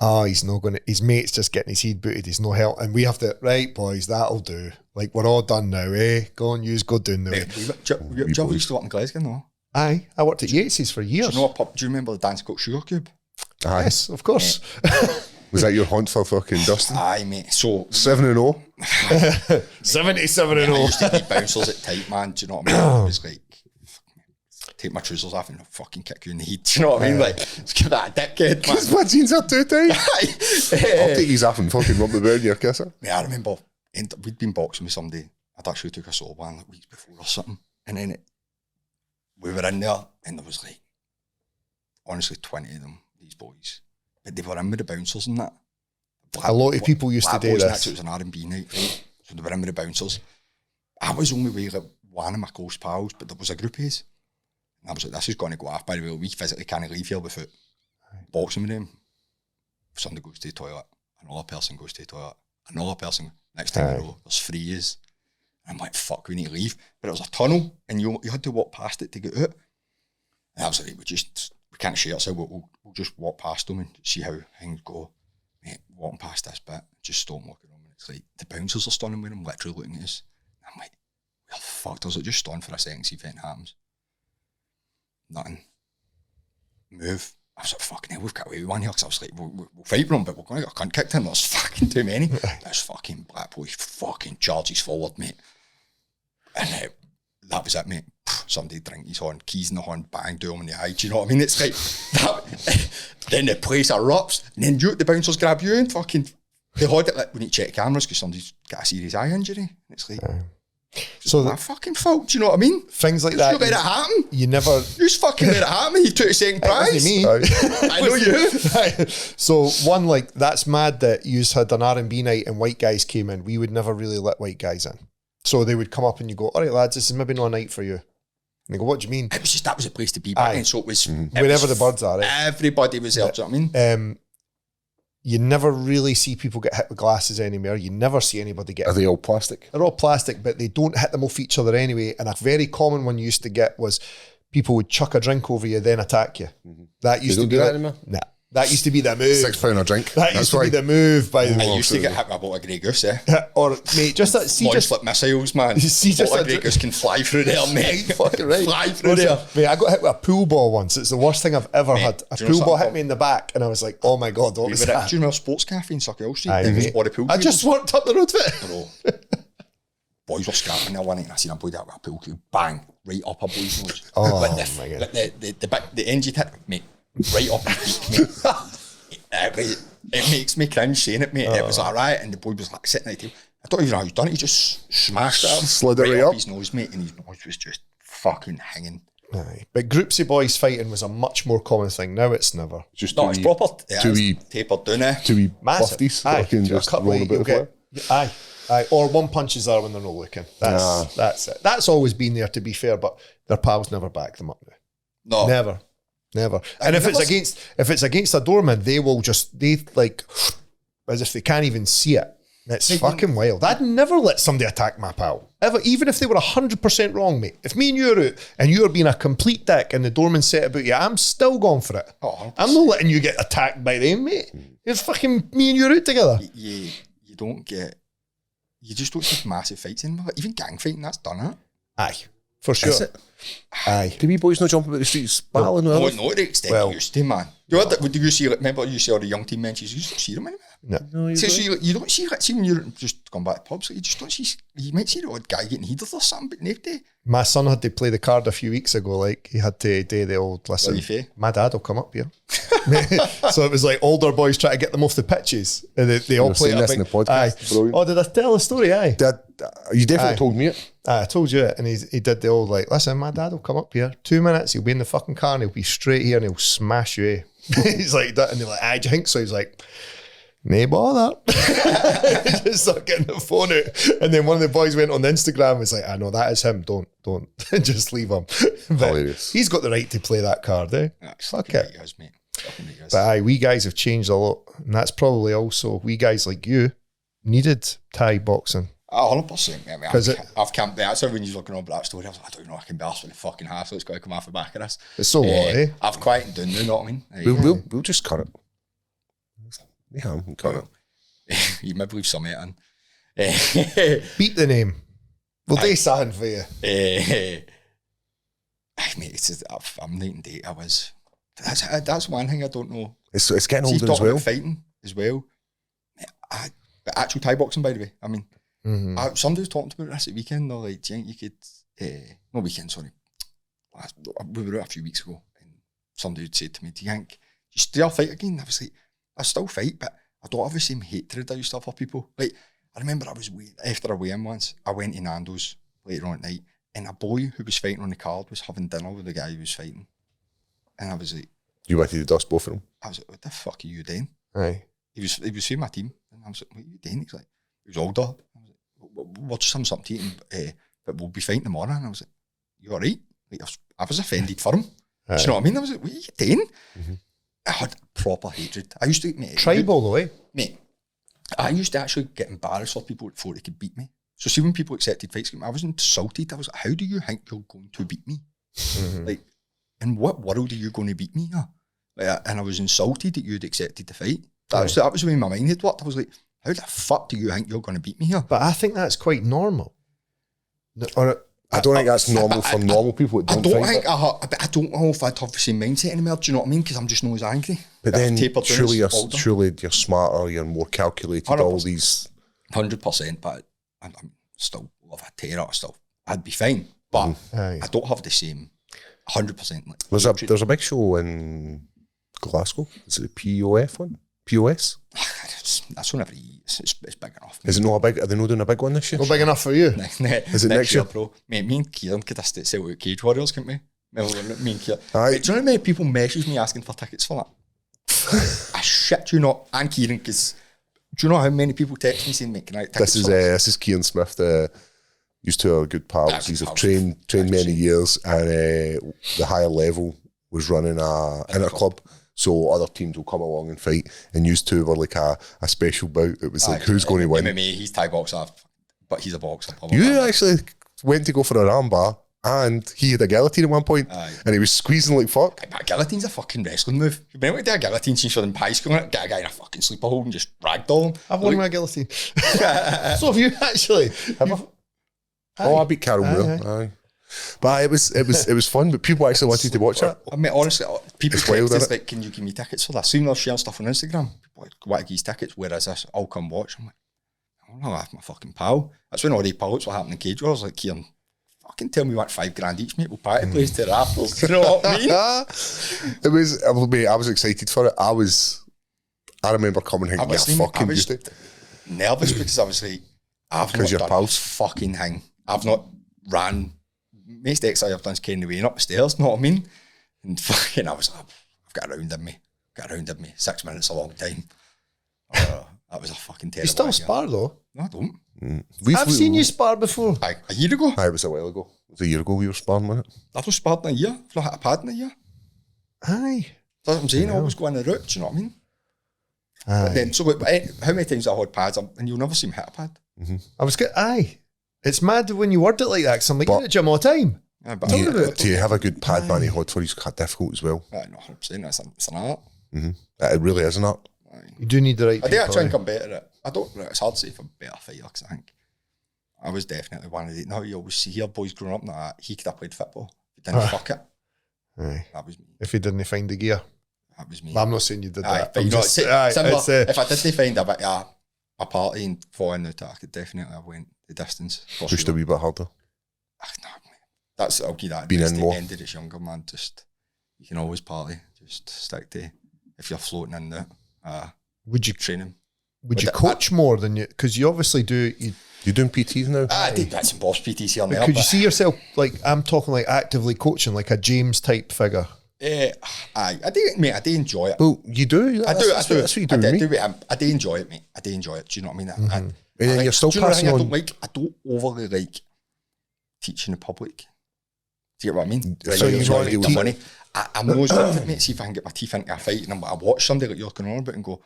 he's not going to. His mate's just getting his head booted. He's no help, and we have to. Right, boys, that'll do. Like we're all done now. Eh? Go down now. Do you used to work in Glasgow? No. Aye, I worked at Yates's for years. Do you know what pub? Do you remember the dance called Sugar Cube? Aye. Yes, of course. Was that your hunt for fucking Dustin? Aye, mate. So 7-0. 77 and I 0. used to eat bouncers at tight, man. Do you know what I mean? It was like, take my trousers off and I'll fucking kick you in the head. Do you know what I mean? Like, let's give that a dickhead, man. My jeans are too tight. I'll take these off and fucking rub the bird in your kisser. Yeah, I remember we'd been boxing with somebody. I'd actually took a solo ban like weeks before or something. And then we were in there and there was like, honestly, 20 of them, these boys. But they were in with the bouncers and that. A lot of people used to do boys this. It was an R&B night, right? So they were in with the bouncers. I was only with like one of my close pals, but there was a group of us. And I was like, this is going to go off. By the way, we physically can't leave here without boxing with them. If somebody goes to the toilet, another person goes to the toilet, another person, next time you know, there's 3 years. And I'm like, fuck, we need to leave. But it was a tunnel, and you had to walk past it to get out. And I was like, we can't share, so we'll just walk past them and see how things go. Mate, walking past this bit, just stop walking on, and it's like, the bouncers are standing with them, literally looking at us. And I'm like, we're fucked. I was like, just stand for a second, see if anything happens. Nothing. Move. I was like, fucking hell, we've got away with one here, because I was like, we'll fight with them, but we're going to get a cunt kicked in. There's fucking too many. This fucking black boy fucking charges forward, mate. And that was it, mate. Somebody drink his horn, keys in the horn, bang, do him in the eye. Do you know what I mean? It's like that. Then the place erupts, and then the bouncers grab you and fucking they hold it like we need to check cameras because somebody's got a serious eye injury. And it's like, so that fucking fault. Do you know what I mean? Things like that. You let it happen. You never. You just fucking let it happen. You took a second prize. Me. I know you. So one, like, that's mad that you had an R&B night and white guys came in. We would never really let white guys in. So they would come up and you go, all right, lads, this is maybe not a night for you. And they go, what do you mean? It was just, that was a place to be back then. So it was wherever the birds are. Right? Everybody was there. Do you know what I mean? You never really see people get hit with glasses anymore. You never see anybody get. Are they all plastic? They're all plastic, but they don't hit them off each other anyway. And a very common one you used to get was people would chuck a drink over you, then attack you. That used to be that anymore? Nah. That used to be the move. £6 a drink. That used to be the move, by the way. I used to get hit with a bottle of Grey Goose, Or, mate, just that. See, just flip missiles, man. See, just bottle of Grey Goose can fly through there, mate. Fucking right. Fly through there. Mate, I got hit with a pool ball once. It's the worst thing I've ever had. A do you know pool ball hit something? me in the back, and I was like, "Oh my god, what was that?" Do you remember Sports Cafe in Surreal Street? Aye, It was mate. all the pool I just walked up the road with it. Bro. Boys were scrapping there one night, and I seen a boy that with a pool cue, bang, right up a boy's nose. Oh, Like my God. Like the end you hit, mate, right up his beak, mate. It makes me cringe saying it, mate. It was like, right, and the boy was like sitting at the table, I don't even know how he's done it. He just smashed it Slid it right up up his nose, mate, and his nose was just fucking hanging. Aye. But groups of boys fighting was a much more common thing. Now it's never. just No, it's proper. two wee tapered down there. Massive. lefties Aye. fucking just A couple rolling of- about the you'll floor. get- Aye. Aye. Or one punches there when they're not looking. That's it. That's always been there, to be fair, but their pals never back them up now. No. Never. And if it's against a doorman, they like as if they can't even see it. It's fucking wild. I'd never let somebody attack my pal. Ever, even if they were 100% wrong, mate. If me and you are out and you're being a complete dick and the doorman set about you, I'm still going for it. Oh, I'm not letting you get attacked by them, mate. It's fucking me and you out together. You don't get. You just don't see massive fights anymore. Even gang fighting, that's done it. Aye, for sure. Is it? Aye. Do we boys not jump about the streets battling? No, with not to the extent Well- you used to, man. Do you see, remember you see all the young team mentions, you don't see them anymore. No. You don't see, see when you're just going back to pubs, you just don't see, you might see the odd guy getting heated or something, but no day. My son had to play the card a few weeks ago. Like he had to do the old listen. What do you say? My dad will come up here. So it was like older boys trying to get them off the pitches, and they all play saying this in the podcast. Aye. Brilliant. Oh, did I tell the story? Aye. Dad, you definitely Aye. told me it. I told you it, and he did the old like, listen, my dad will come up here. 2 minutes, he'll be in the fucking car, and he'll be straight here, and he'll smash you. He's like that, and they're like, aye, do you think so? He's like, nay bother. Just start getting the phone out, and then one of the boys went on Instagram and was like, I know that is him. Don't just leave him. But Hilarious. he's got the right to play that card, eh? Fuck it. He does, mate. Fucking he does. But aye, we guys have changed a lot, and that's probably also we guys like you needed Thai boxing. 100%, mate. I mean, 'Cause I've camped there. So when you're looking over that story, I was like, I don't know, I can be asked for the fucking half, so it's got to come off the back of this. It's so what, eh? I've quieted down, you know what I mean? We'll just cut it. Yeah, we'll cut it. You maybe leave some in. Beat the name. We'll do something for you. Mate, it's just, I'm 98. That's one thing I don't know. It's getting See, older as talking well. about fighting as well. But actual Thai boxing, by the way. I mean, somebody was talking about this at weekend. They're like, do you think you could? No weekend, sorry. We were out a few weeks ago, and somebody had said to me, "Do you think you still fight again?" I was like, "I still fight, but I don't have the same hatred I used to have for people." Like, I remember I was after a weigh-in once. I went to Nando's later on at night, and a boy who was fighting on the card was having dinner with the guy who was fighting, and I was like, You wanted to dust both of them. I was like, "What the fuck are you doing?" Aye. He was from my team, and I was like, "What are you doing?" He's like, he was older. I was like, "We're just having something to eat, but we'll be fighting tomorrow." And I was like, "You all right?" Like, I was offended for him. Do you know what I mean? I was like, "What are you doing?" I had proper hatred. I used to, mate, Tribal though, eh? mate. I used to actually get embarrassed for people before they could beat me. So see, when people accepted fights, I was insulted. I was like, "How do you think you're going to beat me? Like, in what world are you going to beat me?" Like, and I was insulted that you'd accepted the fight. That was the way my mind had worked. I was like, "How the fuck do you think you're going to beat me here?" But I think that's quite normal. Or I don't think that's normal for normal people that I don't don't fight think it. I don't know if I'd have the same mindset anymore. Do you know what I mean? Because I'm just not as angry. But I've then tapered down surely as older. you're smarter, you're more calculated, 100%. all these 100%, but I'm still love a terror. I'd be fine, but Aye. I don't have the same 100%. Like, there's a big show in Glasgow. Is it the POF one? POS? that's one every year. It's big enough. Is it not a big? Are they not doing a big one this year? not big enough for you. Is it next year? bro? Mate, me and Kieran could have sell out Cage Warriors, couldn't we? Me and Kieran. Aye. Mate, do you know how many people message me asking for tickets for that? I shit you not, and Kieran, because do you know how many people text me saying, "Mate, can I get tickets for This is Kieran Smith, used to our good pals. That's He's pals. trained many Actually. years, and the higher level was running a inter club. So other teams will come along and fight, and used to were like a special bout. It was like, who's going to win? MMA, he's Thai boxer, but he's a boxer. You actually went to go for an armbar, and he had a guillotine at one point, and he was squeezing like fuck. But guillotine's a fucking wrestling move. You've been able to do a guillotine since you're in high school, get a guy in a fucking sleeper hold and just ragdoll him. I've won my guillotine. So have you actually? I beat Carol Moore. Aye. But it was fun. But people actually wanted to watch it. I mean, honestly, people It's wild, text us isn't it? like, "Can you give me tickets for that?" Soon they'll share stuff on Instagram. People like, "What are these tickets? Where is this? I'll come watch." I'm like, "I don't know, I have my fucking pal." That's when all the pilots were happening in Cage Wars. Like, "Kieran, fucking tell me what $5,000 each, mate. We'll party place to the rafters." You know what I mean? It was. I was excited for it. I remember coming here. I Yeah, fucking was used it. nervous because I was like, I've not done a fucking thing. I've not ran. Most exercise I've done is carrying the weight up the stairs, know what I mean? And fucking, I've got a round in me. 6 minutes, a long time. That was a fucking terrible. You still spar though? No, I don't. I've seen you spar before. Aye, a year ago. Aye, it was a while ago. It was a year ago we were sparring, wasn't it? I've not sparred in a year. I've not hit a pad in a year. Aye. That's what I'm saying. I always go in the route, do you know what I mean? Aye. But then, so how many times I had pads and you'll never see me hit a pad? I was good. Aye. It's mad when you word it like that, because I'm like, you're at the gym all the time. Yeah, but Do you have a good pad man hod for? He's quite difficult as well. No, 100%. It's an art. It really is an art. You do need the right I do people, try and come better at it. I don't, it's hard to say if I'm a better fighter, because I think I was definitely one of the, now you always see here boys growing up now, he could have played football. He didn't fuck it. Aye. That was me. If he didn't find the gear. That was me. But I'm not saying you did Aye, that. but I'm you know, just, similar, if I didn't find a party and fall in the attack, I could definitely have went the distance. Pushed a wee bit harder. No, that's, I'll give that. Been in more. Ended as younger, man. Just, you can always party. Just stick to, if you're floating in there, would you train him? Would you coach more than you? Because you obviously do. You're doing PTs now? I did bits and bobs PTs here and there. Could you see yourself, like, I'm talking like actively coaching, like a James type figure? Aye, I do, mate. I do enjoy it. Well, you do. I do. That's what you do, mate. I do enjoy it, mate. I do enjoy it. Do you know what I mean? And then you're still passing on. I don't overly like teaching the public. Do you get what I mean? So you want to the money. I'm always wanting to, mate, see if I can get my teeth into a fight, and I watch somebody like you're going on about and go,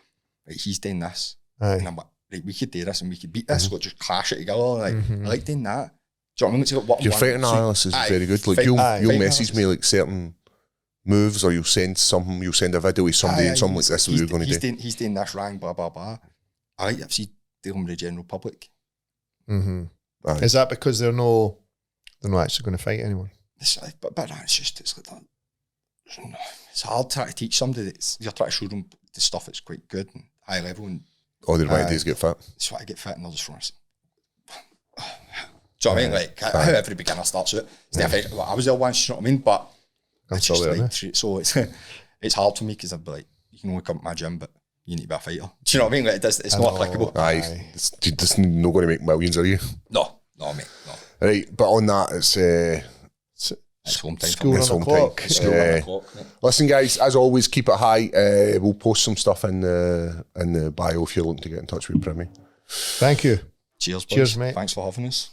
right, he's doing this. Aye. And I'm like, right, we could do this and we could beat this. We'll just clash it together. Like, I like doing that. Do you know what I mean? It's like what Your fighting analysis is very good. Like, you'll message me like certain moves, or you'll send a video with somebody and something like this what you're going to do. He's doing this wrong, blah, blah, blah. I like to see dealing with the general public. Is that because they're not actually going to fight anyone? But it's like that. It's hard trying to teach somebody that you're trying to show them the stuff that's quite good and high level, and all they want to do is get fit. That's why I get fit, and they'll just run. Do you know what I mean? Like how every beginner starts out. I was there once, you know what I mean? But I'm still there. So it's hard for me, because I'd be like, you can only come to my gym, but you need to be a fighter. Do you know what I mean? Like it's not applicable. Aye. It's just not going to make millions, are you? No, mate, no. Right, but on that, It's home time. School on the clock. School on the clock. Listen, guys, as always, keep it high. We'll post some stuff in the bio if you're looking to get in touch with Primmy. Thank you. Cheers, boys. Cheers, mate. Thanks for having us.